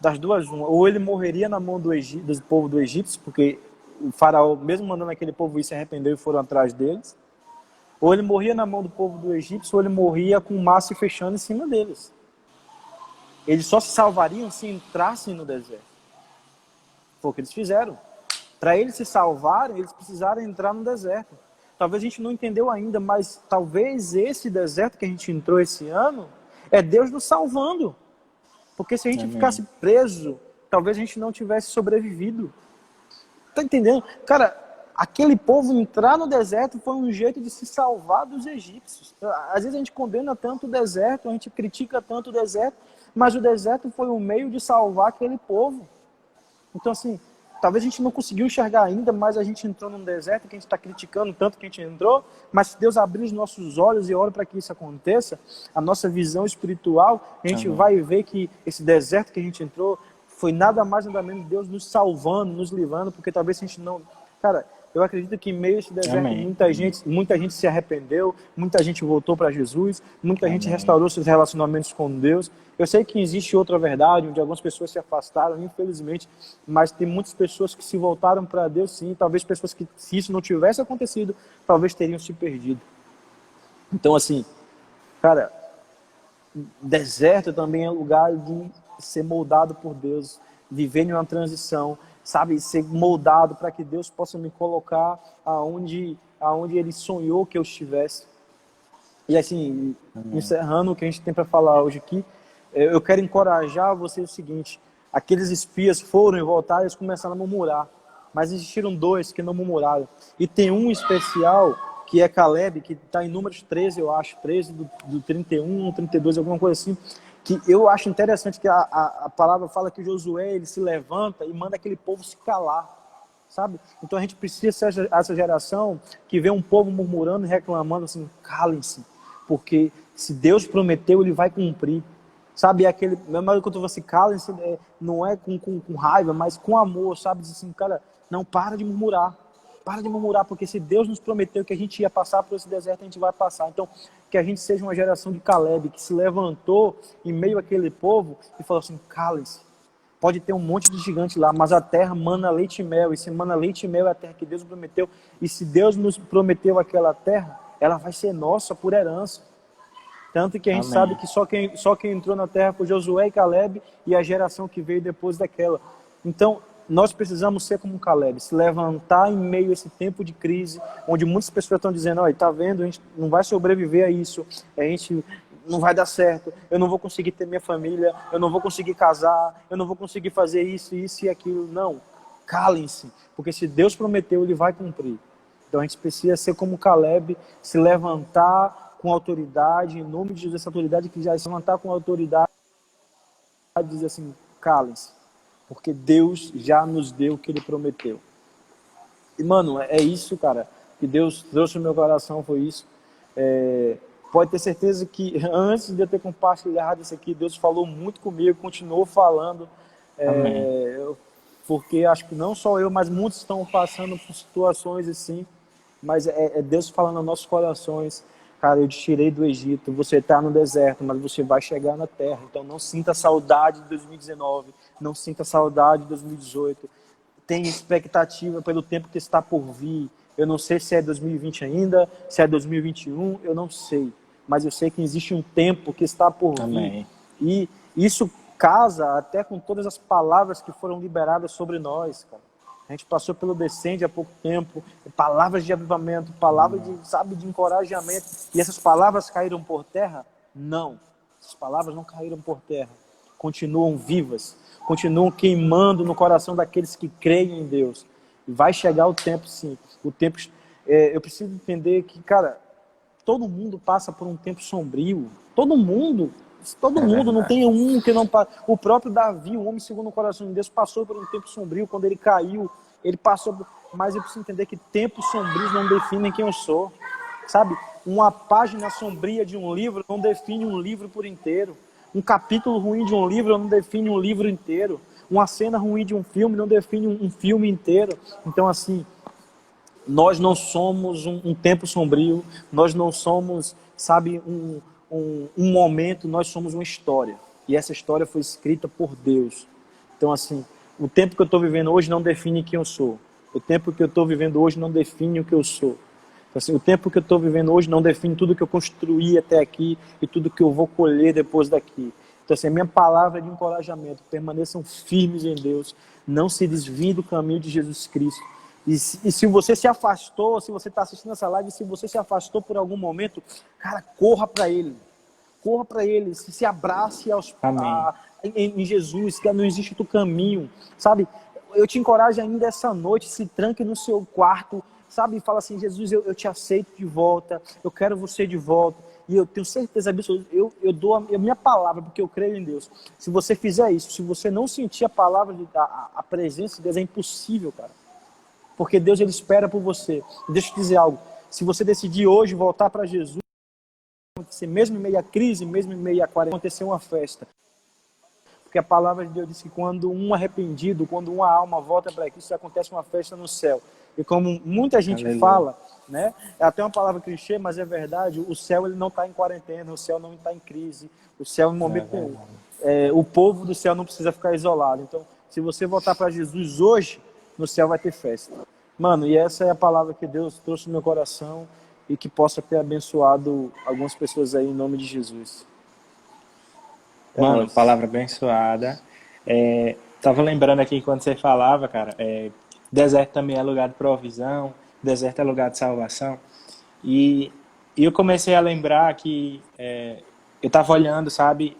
das duas uma, ou ele morreria na mão do povo do Egito, porque o faraó, mesmo mandando aquele povo ir, se arrependeu e foram atrás deles, ou ele morria na mão do povo do Egito, ou ele morria com o mar se fechando em cima deles. Eles só se salvariam se entrassem no deserto. Foi o que eles fizeram. Para eles se salvarem, eles precisaram entrar no deserto. Talvez a gente não entendeu ainda, mas talvez esse deserto que a gente entrou esse ano é Deus nos salvando. Porque se a gente ficasse preso, talvez a gente não tivesse sobrevivido. Tá entendendo? Cara, aquele povo entrar no deserto foi um jeito de se salvar dos egípcios. Às vezes a gente condena tanto o deserto, a gente critica tanto o deserto, mas o deserto foi um meio de salvar aquele povo. Então, assim, talvez a gente não conseguiu enxergar ainda, mas a gente entrou num deserto que a gente está criticando tanto que a gente entrou, mas se Deus abrir os nossos olhos e ora para que isso aconteça, a nossa visão espiritual, a gente vai ver que esse deserto que a gente entrou foi nada mais nada menos Deus nos salvando, nos livrando, porque talvez a gente não... Cara, eu acredito que em meio a esse deserto muita gente se arrependeu, muita gente voltou para Jesus, muita gente restaurou seus relacionamentos com Deus. Eu sei que existe outra verdade, onde algumas pessoas se afastaram, infelizmente, mas tem muitas pessoas que se voltaram para Deus, sim. Talvez pessoas que, se isso não tivesse acontecido, talvez teriam se perdido. Então, assim, cara, deserto também é lugar de ser moldado por Deus, viver em uma transição, sabe, ser moldado para que Deus possa me colocar aonde Ele sonhou que eu estivesse. E assim, encerrando o que a gente tem para falar hoje aqui, eu quero encorajar você o seguinte: aqueles espias foram e voltaram, eles começaram a murmurar, mas existiram 2 que não murmuraram. E tem um especial, que é Caleb, que está em Números 13, eu acho, 13 do 31, 32, alguma coisa assim, que eu acho interessante que a palavra fala que Josué, ele se levanta e manda aquele povo se calar, sabe? Então a gente precisa ser essa geração que vê um povo murmurando e reclamando assim, calem-se, porque se Deus prometeu, Ele vai cumprir, sabe? É aquele, mesmo quando você calem-se, não é com raiva, mas com amor, sabe? Diz assim, cara, não, para de murmurar, porque se Deus nos prometeu que a gente ia passar por esse deserto, a gente vai passar. Então, que a gente seja uma geração de Caleb, que se levantou em meio àquele povo e falou assim, calem-se. Pode ter um monte de gigante lá, mas a terra mana leite e mel. E se mana leite e mel é a terra que Deus prometeu. E se Deus nos prometeu aquela terra, ela vai ser nossa por herança. Tanto que a gente sabe que só quem entrou na terra foi Josué e Caleb e a geração que veio depois daquela. Então, nós precisamos ser como Caleb, se levantar em meio a esse tempo de crise, onde muitas pessoas estão dizendo, olha, tá vendo, a gente não vai sobreviver a isso, a gente não vai dar certo, eu não vou conseguir ter minha família, eu não vou conseguir casar, eu não vou conseguir fazer isso e aquilo. Não, calem-se, porque se Deus prometeu, Ele vai cumprir. Então a gente precisa ser como Caleb, se levantar com autoridade, em nome de Jesus, essa autoridade que já se levantar com autoridade, dizer assim, calem-se, porque Deus já nos deu o que Ele prometeu. E, mano, é isso, cara, que Deus trouxe no meu coração, foi isso. Pode ter certeza que antes de eu ter compartilhado isso aqui, Deus falou muito comigo, continuou falando, porque acho que não só eu, mas muitos estão passando por situações assim, mas é Deus falando aos nossos corações. Cara, eu te tirei do Egito, você está no deserto, mas você vai chegar na terra. Então não sinta saudade de 2019, não sinta saudade de 2018. Tenha expectativa pelo tempo que está por vir. Eu não sei se é 2020 ainda, se é 2021, eu não sei. Mas eu sei que existe um tempo que está por vir. E isso casa até com todas as palavras que foram liberadas sobre nós, cara. A gente passou pelo Descende há pouco tempo, palavras de avivamento, palavras de encorajamento. E essas palavras caíram por terra? Não. Essas palavras não caíram por terra. Continuam vivas, continuam queimando no coração daqueles que creem em Deus. E vai chegar o tempo, sim. O tempo, eu preciso entender que, cara, todo mundo passa por um tempo sombrio. Todo mundo, não tem um que não passa. O próprio Davi, o homem segundo o coração de Deus, passou por um tempo sombrio. Quando ele caiu, ele passou. Mas eu preciso entender que tempos sombrios não definem quem eu sou. Sabe? Uma página sombria de um livro não define um livro por inteiro. Um capítulo ruim de um livro não define um livro inteiro. Uma cena ruim de um filme não define um filme inteiro. Então, assim, nós não somos um tempo sombrio, nós não somos, sabe, um momento, nós somos uma história. E essa história foi escrita por Deus. Então, assim, o tempo que eu estou vivendo hoje não define quem eu sou. O tempo que eu estou vivendo hoje não define o que eu sou. Então, assim, o tempo que eu estou vivendo hoje não define tudo que eu construí até aqui e tudo que eu vou colher depois daqui. Então, assim, a minha palavra de encorajamento, permaneçam firmes em Deus, não se desviem do caminho de Jesus Cristo. E se você se afastou, se você está assistindo essa live, se você se afastou por algum momento, cara, corra para Ele. Corra para Ele, se abrace em Jesus, que não existe outro caminho, sabe? Eu te encorajo ainda essa noite, se tranque no seu quarto, sabe, fala assim, Jesus, eu te aceito de volta, eu quero você de volta, e eu tenho certeza absoluta, eu dou a minha palavra, porque eu creio em Deus. Se você fizer isso, se você não sentir a palavra, a presença de Deus, é impossível, cara. Porque Deus, ele espera por você. Deixa eu te dizer algo, se você decidir hoje voltar para Jesus, mesmo em meio à crise, mesmo em meio à quarentena, acontecer uma festa. Porque a palavra de Deus diz que quando um arrependido, quando uma alma volta para Cristo, acontece uma festa no céu. E como muita gente Aleluia. fala, né, é até uma palavra clichê, mas é verdade, o céu ele não está em quarentena, o céu não está em crise, o céu em momento nenhum. O povo do céu não precisa ficar isolado. Então, se você voltar para Jesus hoje, no céu vai ter festa. Mano, e essa é a palavra que Deus trouxe no meu coração e que possa ter abençoado algumas pessoas aí em nome de Jesus. Mano, palavra abençoada. Tava lembrando aqui quando você falava, cara, deserto também é lugar de provisão, deserto é lugar de salvação. E eu comecei a lembrar que eu tava olhando, sabe,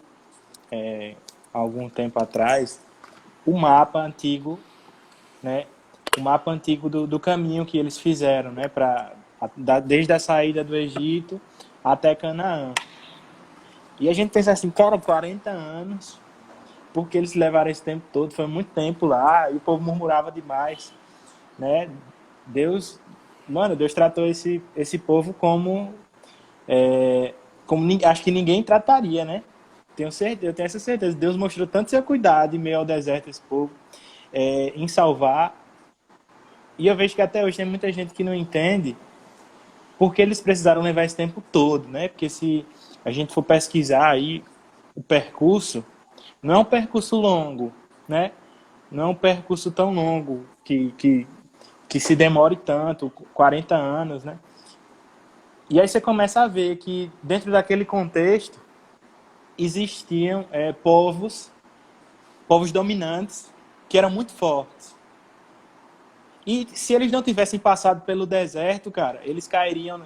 algum tempo atrás, o mapa antigo, né? O mapa antigo do caminho que eles fizeram, né? Desde a saída do Egito até Canaã. E a gente pensa assim, cara, 40 anos, porque eles levaram esse tempo todo, foi muito tempo lá, e o povo murmurava demais, né? Deus tratou esse povo como acho que ninguém trataria, né? Eu tenho essa certeza. Deus mostrou tanto seu cuidado em meio ao deserto, esse povo, em salvar. E eu vejo que até hoje tem muita gente que não entende porque eles precisaram levar esse tempo todo, né? Porque se a gente for pesquisar aí o percurso, não é um percurso longo, né? Não é um percurso tão longo que se demore tanto, 40 anos, né? E aí você começa a ver que dentro daquele contexto existiam povos dominantes que eram muito fortes. E se eles não tivessem passado pelo deserto, cara, eles cairiam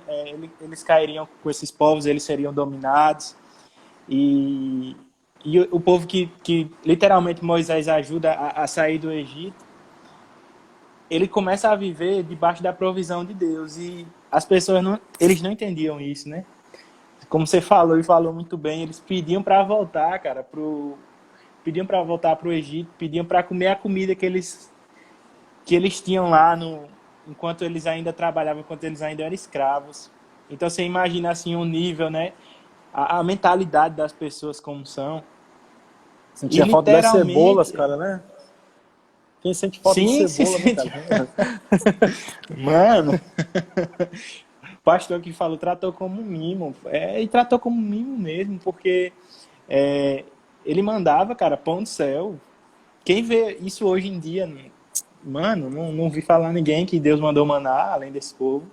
com esses povos, eles seriam dominados. E o povo que literalmente Moisés ajuda a sair do Egito, ele começa a viver debaixo da provisão de Deus. E as pessoas eles não entendiam isso, né? Como você falou e falou muito bem, eles pediam para voltar, cara, pediam para voltar para o Egito, pediam para comer a comida que eles tinham lá enquanto eles ainda trabalhavam, enquanto eles ainda eram escravos. Então você imagina assim um nível, né? A mentalidade das pessoas como são. Sentia falta das cebolas, cara, né? Quem sente falta de cebola, né, cara? Mano, o pastor que falou, tratou como um mimo. E tratou como um mimo mesmo, porque ele mandava, cara, pão do céu. Quem vê isso hoje em dia, mano, não vi falar ninguém que Deus mandou maná, além desse povo,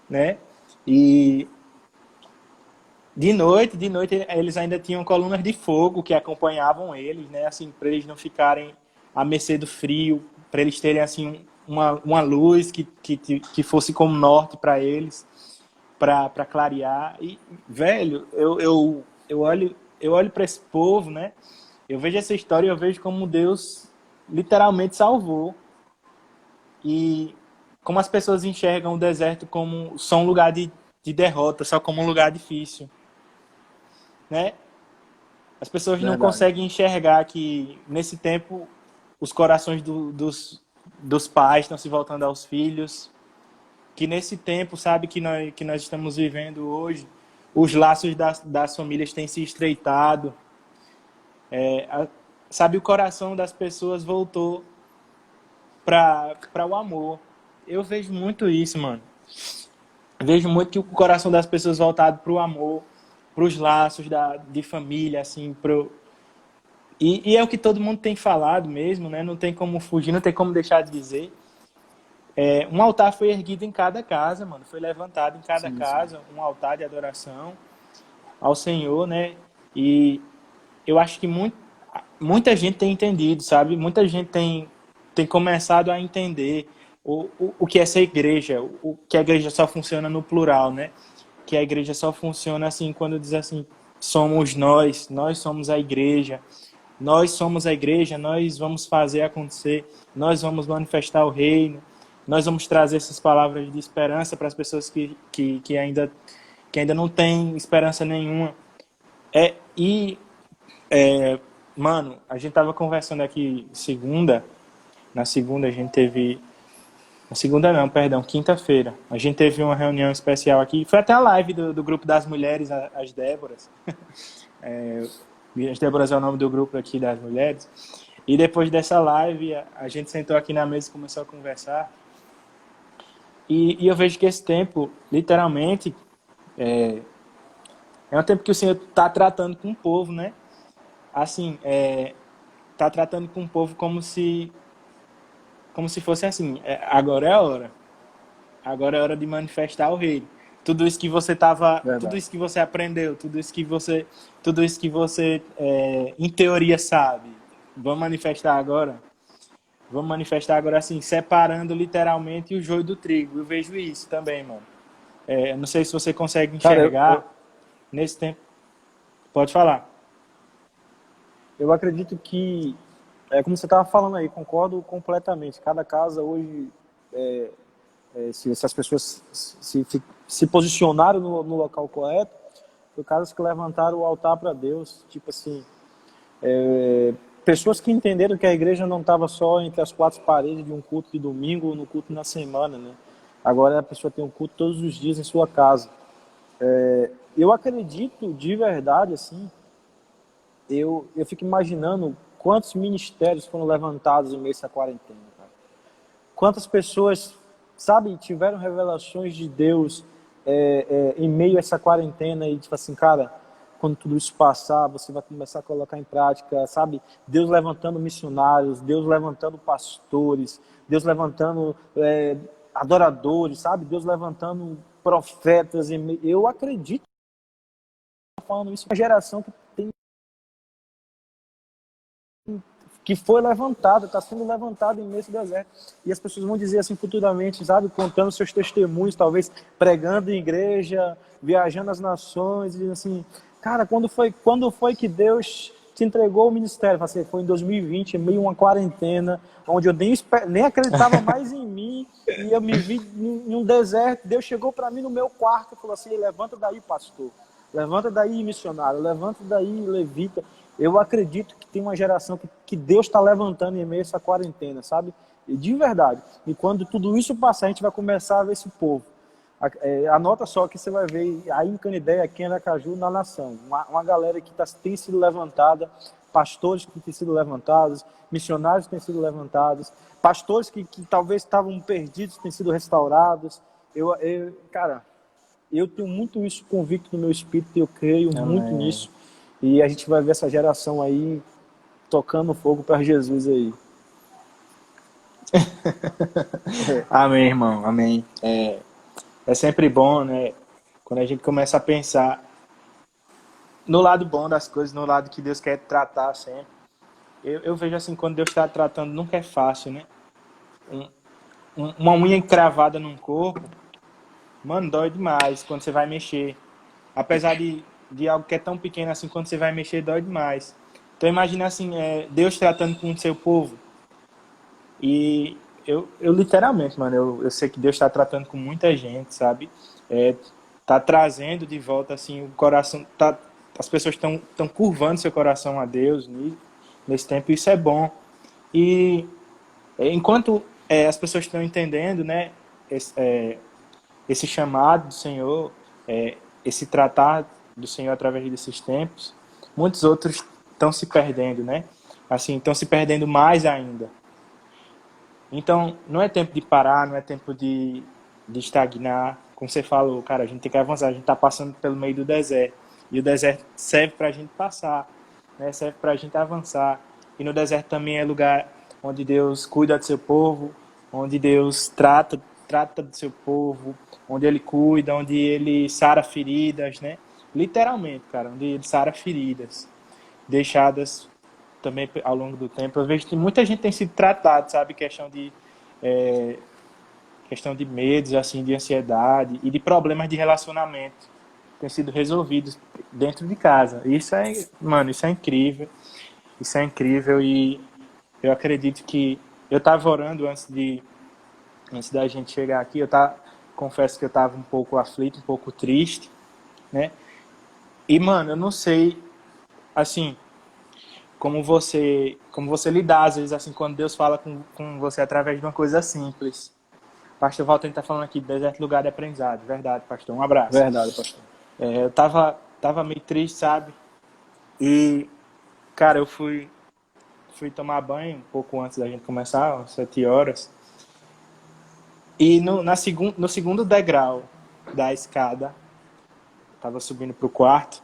né? E de noite eles ainda tinham colunas de fogo que acompanhavam eles, né? Assim, para eles não ficarem à mercê do frio, para eles terem assim uma luz que fosse como norte para eles, para clarear. E velho, eu olho para esse povo, né? Eu vejo essa história e eu vejo como Deus literalmente salvou. E como as pessoas enxergam o deserto como só um lugar de derrota, só como um lugar difícil, né? As pessoas não conseguem enxergar que nesse tempo os corações dos pais estão se voltando aos filhos, que nesse tempo, sabe, que nós estamos vivendo hoje, os laços das famílias têm se estreitado, sabe, o coração das pessoas voltou para o amor. Eu vejo muito isso, mano. Eu vejo muito que o coração das pessoas voltado para o amor, para os laços de família, assim, e é o que todo mundo tem falado mesmo, né? Não tem como fugir, não tem como deixar de dizer. Um altar foi erguido em cada casa, mano. Foi levantado em cada casa um altar de adoração ao Senhor, né? E eu acho que muita gente tem entendido, sabe? Muita gente tem começado a entender o que é ser igreja, que a igreja só funciona no plural, né? Que a igreja só funciona assim quando diz assim, somos nós somos a igreja, nós somos a igreja, nós vamos fazer acontecer, nós vamos manifestar o reino. nós vamos trazer essas palavras de esperança para as pessoas que ainda não têm esperança nenhuma. E, mano, a gente tava conversando aqui segunda. Na segunda a gente teve. Na segunda não, perdão, quinta-feira. A gente teve uma reunião especial aqui. Foi até a live do grupo das mulheres, as Déboras. As Déboras é o nome do grupo aqui das mulheres. E depois dessa live, a gente sentou aqui na mesa e começou a conversar. E eu vejo que esse tempo, literalmente, é um tempo que o Senhor está tratando com o povo, né? Assim, está tratando com o povo como se fosse assim, agora é a hora. Agora é hora de manifestar o rei. Tudo isso que você tudo isso que você aprendeu, tudo isso que você em teoria sabe. Vamos manifestar agora. Vamos manifestar agora assim, separando literalmente o joio do trigo. Eu vejo isso também, mano. Não sei se você consegue enxergar nesse tempo. Pode falar. Eu acredito que, como você estava falando aí, concordo completamente. Cada casa hoje, se as pessoas se posicionaram no local correto, foi casas que levantaram o altar para Deus. Tipo assim, pessoas que entenderam que a igreja não estava só entre as quatro paredes de um culto de domingo ou no culto na semana, né? Agora a pessoa tem um culto todos os dias em sua casa. Eu acredito de verdade, assim, eu fico imaginando quantos ministérios foram levantados em meio a essa quarentena, cara. Quantas pessoas, sabe, tiveram revelações de Deus em meio a essa quarentena e tipo assim, cara, quando tudo isso passar, você vai começar a colocar em prática, sabe? Deus levantando missionários, Deus levantando pastores, Deus levantando adoradores, sabe? Deus levantando profetas. Eu acredito, falando isso, uma geração que foi levantada, está sendo levantada em meio ao deserto. E as pessoas vão dizer assim futuramente, sabe? Contando seus testemunhos, talvez pregando em igreja, viajando as nações, e assim, cara, quando foi que Deus te entregou o ministério? Assim, foi em 2020, em meio a uma quarentena, onde eu nem acreditava mais em mim, e eu me vi em um deserto. Deus chegou para mim no meu quarto e falou assim: levanta daí, pastor. Levanta daí, missionário. Levanta daí, levita. Eu acredito que tem uma geração que Deus está levantando em meio a essa quarentena, sabe? E de verdade. E quando tudo isso passar, a gente vai começar a ver esse povo. Anota só que você vai ver aí em Canidé, aqui em Aracaju, na nação. Uma galera que tem sido levantada, pastores que têm sido levantados, missionários que têm sido levantados, pastores que talvez estavam perdidos, têm sido restaurados. Cara, eu tenho muito isso convicto no meu espírito e eu creio muito nisso. E a gente vai ver essa geração aí tocando fogo para Jesus aí. Amém, irmão. Amém. É sempre bom, né? Quando a gente começa a pensar no lado bom das coisas, no lado que Deus quer tratar sempre. Eu vejo assim, quando Deus está tratando, nunca é fácil, né? Uma unha encravada num corpo, mano, dói demais quando você vai mexer. Apesar de algo que é tão pequeno assim, quando você vai mexer, dói demais. Então imagina assim, Deus tratando com o seu povo. E eu literalmente, mano, eu sei que Deus está tratando com muita gente, sabe? Tá trazendo de volta, assim, o coração, as pessoas estão curvando seu coração a Deus nesse tempo, isso é bom. E enquanto as pessoas estão entendendo, né, esse chamado do Senhor, esse tratar do Senhor através desses tempos, muitos outros estão se perdendo, né? Assim, estão se perdendo mais ainda. Então, não é tempo de parar, não é tempo de estagnar. Como você falou, cara, a gente tem que avançar. A gente está passando pelo meio do deserto. E o deserto serve para a gente passar, né? Serve para a gente avançar. E no deserto também é lugar onde Deus cuida do seu povo, onde Deus trata do seu povo, onde Ele cuida, onde Ele sara feridas, né? Literalmente, cara, onde Ele sara feridas deixadas também ao longo do tempo. Eu vejo que muita gente tem sido tratada, sabe? Questão de medos, assim, de ansiedade e de problemas de relacionamento têm sido resolvidos dentro de casa. Isso mano, isso é incrível. Isso é incrível e eu acredito que eu estava orando antes de antes da gente chegar aqui, confesso que eu estava um pouco aflito, um pouco triste, né? E, mano, eu não sei, assim, como você lidar, às vezes, assim, quando Deus fala com você através de uma coisa simples. Pastor Walter está falando aqui, deserto lugar de aprendizado. Verdade, pastor. Um abraço. Verdade, pastor. Eu tava meio triste, sabe? E, cara, eu fui tomar banho um pouco antes da gente começar, às 7 horas. E no segundo degrau da escada, tava subindo pro quarto,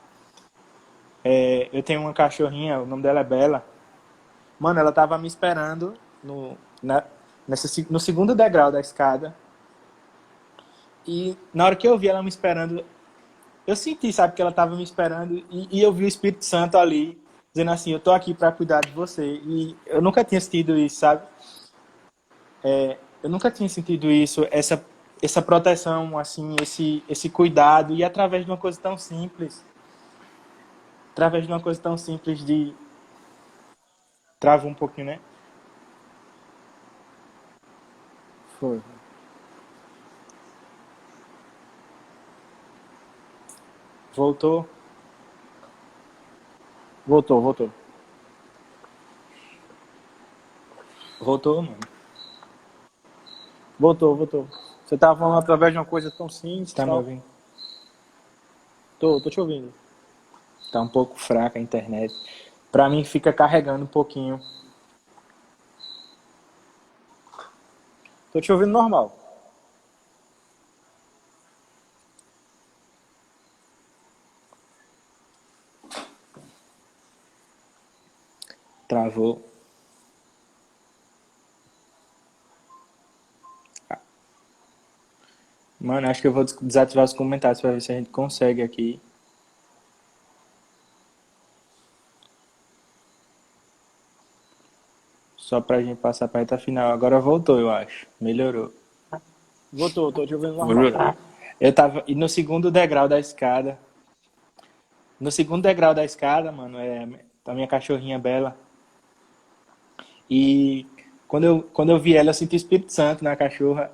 eu tenho uma cachorrinha, o nome dela é Bela. Mano, ela tava me esperando no segundo degrau da escada. E na hora que eu vi ela me esperando, eu senti, sabe, que ela tava me esperando. E eu vi o Espírito Santo ali, dizendo assim, eu tô aqui para cuidar de você. E eu nunca tinha sentido isso, sabe? Eu nunca tinha sentido isso, essa proteção, assim, esse cuidado. E através de uma coisa tão simples, de... Trava um pouquinho, né? Foi. Voltou. Voltou. Voltou, mano. Voltou. Você tava falando através de uma coisa tão simples. Você tá me Tal. ouvindo? Tô te ouvindo. Tá um pouco fraca a internet. Pra mim fica carregando um pouquinho. Tô te ouvindo normal. Travou. Mano, acho que eu vou desativar os comentários pra ver se a gente consegue aqui. Só pra gente passar pra reta final. Agora voltou, eu acho. Melhorou. Voltou, tô te ouvindo normal. Eu tava. E no segundo degrau da escada. No segundo degrau da escada, mano, a minha cachorrinha Bela. E quando eu vi ela, eu senti o Espírito Santo na cachorra.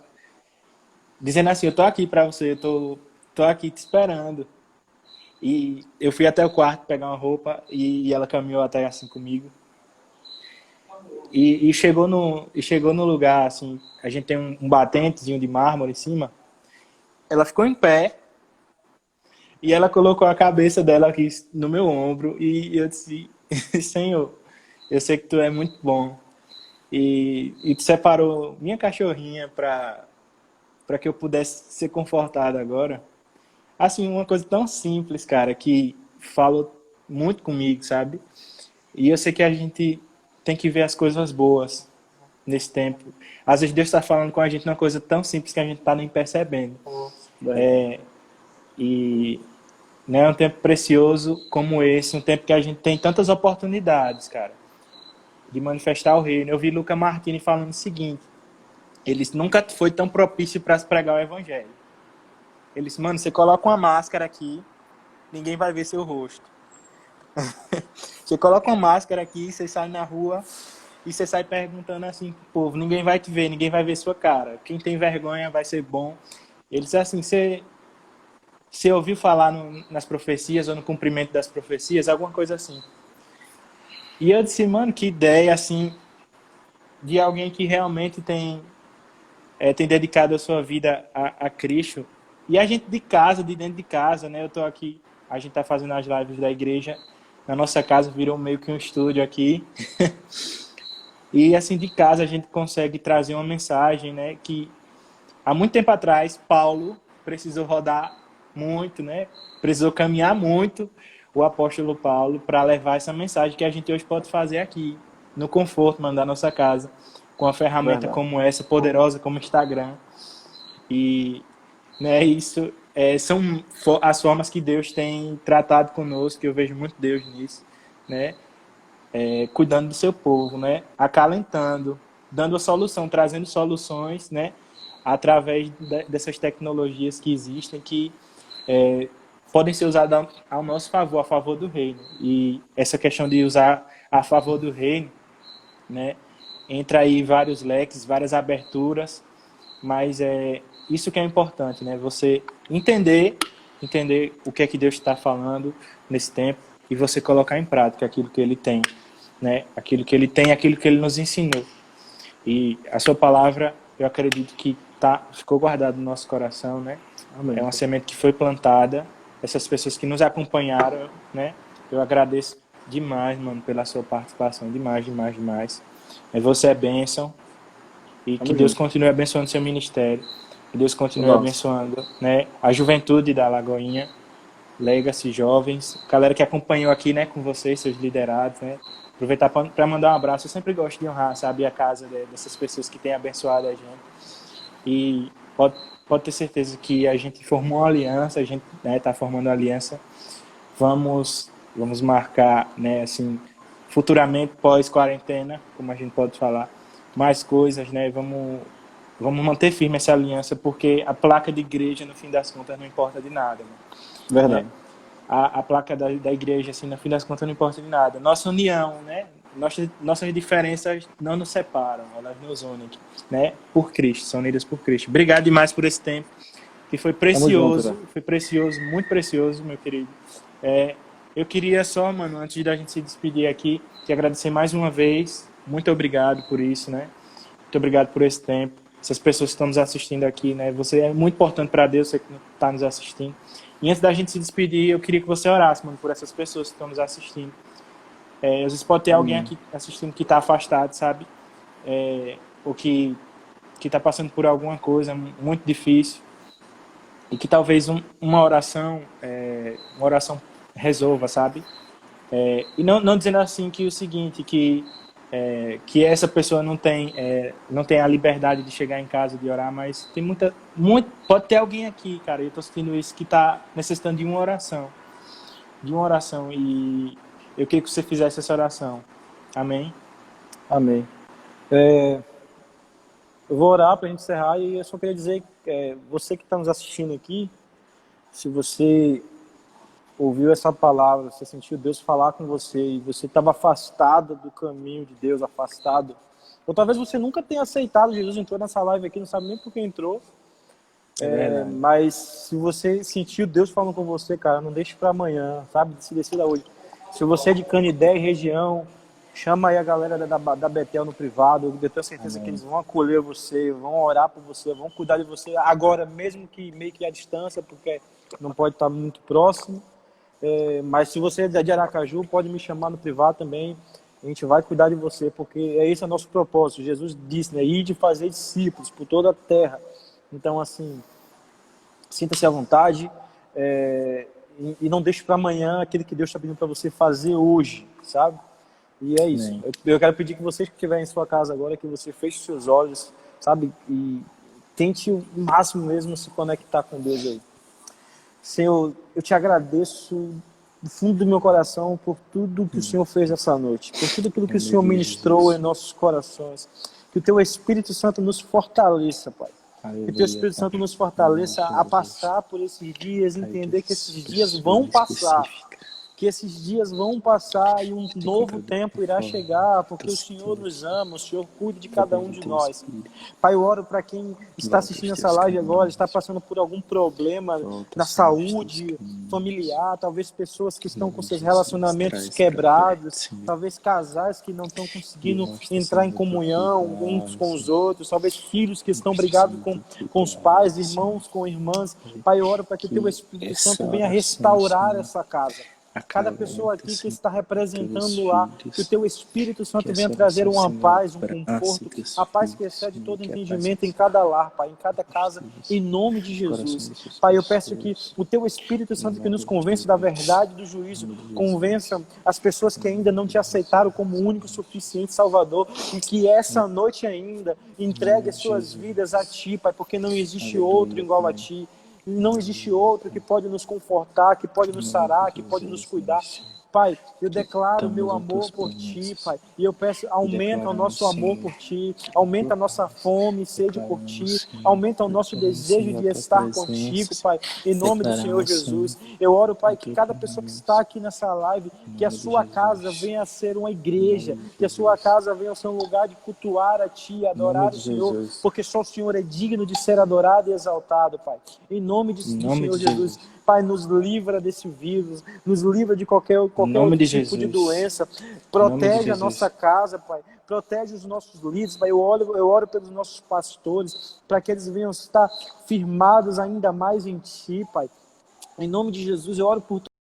Dizendo assim, eu tô aqui pra você, tô aqui te esperando. E eu fui até o quarto pegar uma roupa e ela caminhou até assim comigo. E chegou no lugar, assim, a gente tem um batentezinho de mármore em cima. Ela ficou em pé e ela colocou a cabeça dela aqui no meu ombro e eu disse, Senhor, eu sei que tu é muito bom. E tu separou minha cachorrinha para que eu pudesse ser confortado agora. Assim, uma coisa tão simples, cara, que falou muito comigo, sabe? E eu sei que a gente tem que ver as coisas boas nesse tempo. Às vezes Deus está falando com a gente uma coisa tão simples que a gente está nem percebendo. E né, um tempo precioso como esse, um tempo que a gente tem tantas oportunidades, cara, de manifestar o reino. Eu vi Luca Martini falando o seguinte, ele nunca foi tão propício para se pregar o evangelho. Ele disse, mano, você coloca uma máscara aqui, ninguém vai ver seu rosto. Você coloca uma máscara aqui, você sai na rua e você sai perguntando assim pro povo, ninguém vai te ver, ninguém vai ver sua cara. Quem tem vergonha vai ser bom. Ele disse assim, você ouviu falar nas profecias ou no cumprimento das profecias, alguma coisa assim. E eu disse, mano, que ideia assim de alguém que realmente tem dedicado a sua vida a Cristo. E a gente de dentro de casa, né? Eu tô aqui, a gente tá fazendo as lives da igreja. Na nossa casa virou meio que um estúdio aqui. E assim, de casa a gente consegue trazer uma mensagem, né? Que há muito tempo atrás, Paulo precisou rodar muito, né? Precisou caminhar muito, o apóstolo Paulo, para levar essa mensagem que a gente hoje pode fazer aqui, no conforto, mandar nossa casa, com uma ferramenta como essa, poderosa como o Instagram. E né, isso são as formas que Deus tem tratado conosco, que eu vejo muito Deus nisso, né? Cuidando do seu povo, né? Acalentando, dando a solução, trazendo soluções, né? Através dessas tecnologias que existem, que podem ser usadas ao nosso favor, a favor do reino. E essa questão de usar a favor do reino, né? Entra aí vários leques, várias aberturas, mas é isso que é importante, né? Você entender o que é que Deus está falando nesse tempo e você colocar em prática aquilo que Ele tem, né? Aquilo que Ele tem, aquilo que Ele nos ensinou. E a sua palavra, eu acredito que ficou guardada no nosso coração, né? Amém. É uma semente que foi plantada. Essas pessoas que nos acompanharam, né? Eu agradeço demais, mano, pela sua participação. Demais, demais, demais. Você é bênção. E que Deus continue abençoando seu ministério. Que Deus continue abençoando, né, a juventude da Lagoinha, Legacy Jovens. Galera que acompanhou aqui, né, com vocês, seus liderados, né? Aproveitar para mandar um abraço. Eu sempre gosto de honrar, sabe, a casa dessas pessoas que têm abençoado a gente. E pode ter certeza que a gente formou uma aliança, a gente está formando uma aliança. Vamos marcar, né, assim, futuramente, pós-quarentena, como a gente pode falar, mais coisas, né? Vamos manter firme essa aliança, porque a placa de igreja, no fim das contas, não importa de nada. Né? Verdade. A placa da igreja, assim, no fim das contas, não importa de nada. Nossa união, né? Nossas diferenças não nos separam, elas nos unem, né? Por Cristo, são unidas por Cristo. Obrigado demais por esse tempo, que foi precioso, muito precioso, meu querido. Eu queria só, mano, antes da gente se despedir aqui, te agradecer mais uma vez. Muito obrigado por isso, né? Muito obrigado por esse tempo. Essas pessoas que estão nos assistindo aqui, né? Você é muito importante para Deus, você que está nos assistindo. E antes da gente se despedir, eu queria que você orasse, mano, por essas pessoas que estão nos assistindo. Às vezes pode ter alguém aqui assistindo que está afastado, sabe? Ou que está passando por alguma coisa muito difícil. E que talvez uma oração resolva, sabe? E não dizendo assim que o seguinte, que essa pessoa não tem a liberdade de chegar em casa, de orar, mas tem pode ter alguém aqui, cara, eu estou sentindo isso, que está necessitando de uma oração, e eu queria que você fizesse essa oração. Amém? Amém. Eu vou orar para a gente encerrar e eu só queria dizer, você que está nos assistindo aqui, se você ouviu essa palavra, você sentiu Deus falar com você e você estava afastado do caminho de Deus, afastado, ou talvez você nunca tenha aceitado Jesus, entrou nessa live aqui, não sabe nem por que entrou, mas se você sentiu Deus falando com você, cara, não deixe para amanhã, sabe, se decida hoje. Se você é de Canidé e região, chama aí a galera da Betel no privado, eu tenho certeza que eles vão acolher você, vão orar por você, vão cuidar de você agora, mesmo que meio que à distância, porque não pode estar muito próximo. Mas se você é de Aracaju, pode me chamar no privado também. A gente vai cuidar de você, porque esse é o nosso propósito. Jesus disse, né? Ir de fazer discípulos por toda a terra. Então, assim, sinta-se à vontade e não deixe para amanhã aquilo que Deus está pedindo para você fazer hoje, sabe? E é isso. Eu quero pedir que vocês que estiverem em sua casa agora, que você feche seus olhos, sabe? E tente o máximo mesmo se conectar com Deus aí. Senhor, eu te agradeço do fundo do meu coração por tudo que o Senhor fez essa noite, por tudo aquilo que o Senhor ministrou em nossos corações. Que o Teu Espírito Santo nos fortaleça, Pai. Que o Teu Espírito Santo nos fortaleça a passar por esses dias, entender que esses dias vão passar. Que esses dias vão passar e um novo tempo irá chegar, porque o Senhor nos ama, o Senhor cuida de cada um de nós. Pai, eu oro para quem está assistindo essa live agora, está passando por algum problema na saúde familiar, talvez pessoas que estão com seus relacionamentos quebrados, talvez casais que não estão conseguindo entrar em comunhão uns com os outros, talvez filhos que estão brigados com os pais, irmãos com irmãs. Pai, eu oro para que o Teu Espírito Santo venha restaurar essa casa. Cada pessoa aqui que está representando lá, que o Teu Espírito Santo venha trazer uma paz, um conforto, a paz que excede todo entendimento em cada lar, Pai, em cada casa, em nome de Jesus. Pai, eu peço que o Teu Espírito Santo que nos convence da verdade do juízo, convença as pessoas que ainda não Te aceitaram como único, suficiente Salvador, e que essa noite ainda entregue as suas vidas a Ti, Pai, porque não existe outro igual a Ti. Não existe outro que pode nos confortar, que pode nos sarar, que pode nos cuidar. Pai, eu declaro Estamos meu em amor tuas por Ti, promessas. Pai. E eu peço, aumenta o nosso Declaramos, amor Senhor, por Ti, aumenta a nossa fome e sede por declaramos, Ti, Senhor, aumenta o nosso declaramos, desejo Senhor, a de tua estar contigo, presença. Pai, em nome do Senhor Declaramos, Senhor, Jesus. Eu oro, Pai, que cada pessoa que está declaramos, aqui nessa live, em que a nome de sua casa Jesus. venha a ser uma Em nome igreja, de que a sua Jesus. casa venha a ser um lugar de cultuar a Ti, Em nome adorar de o Senhor, Jesus. porque só o Senhor é digno de ser adorado e exaltado, Pai. Em nome Em do nome Senhor de Jesus, Jesus. Pai, nos livra desse vírus, nos livra de Em qualquer nome outro de tipo de Jesus. doença, Em nome de protege a nossa Jesus. casa, Pai, protege os nossos líderes, Pai, eu oro pelos nossos pastores, para que eles venham estar firmados ainda mais em Ti, Pai. Em nome de Jesus, eu oro por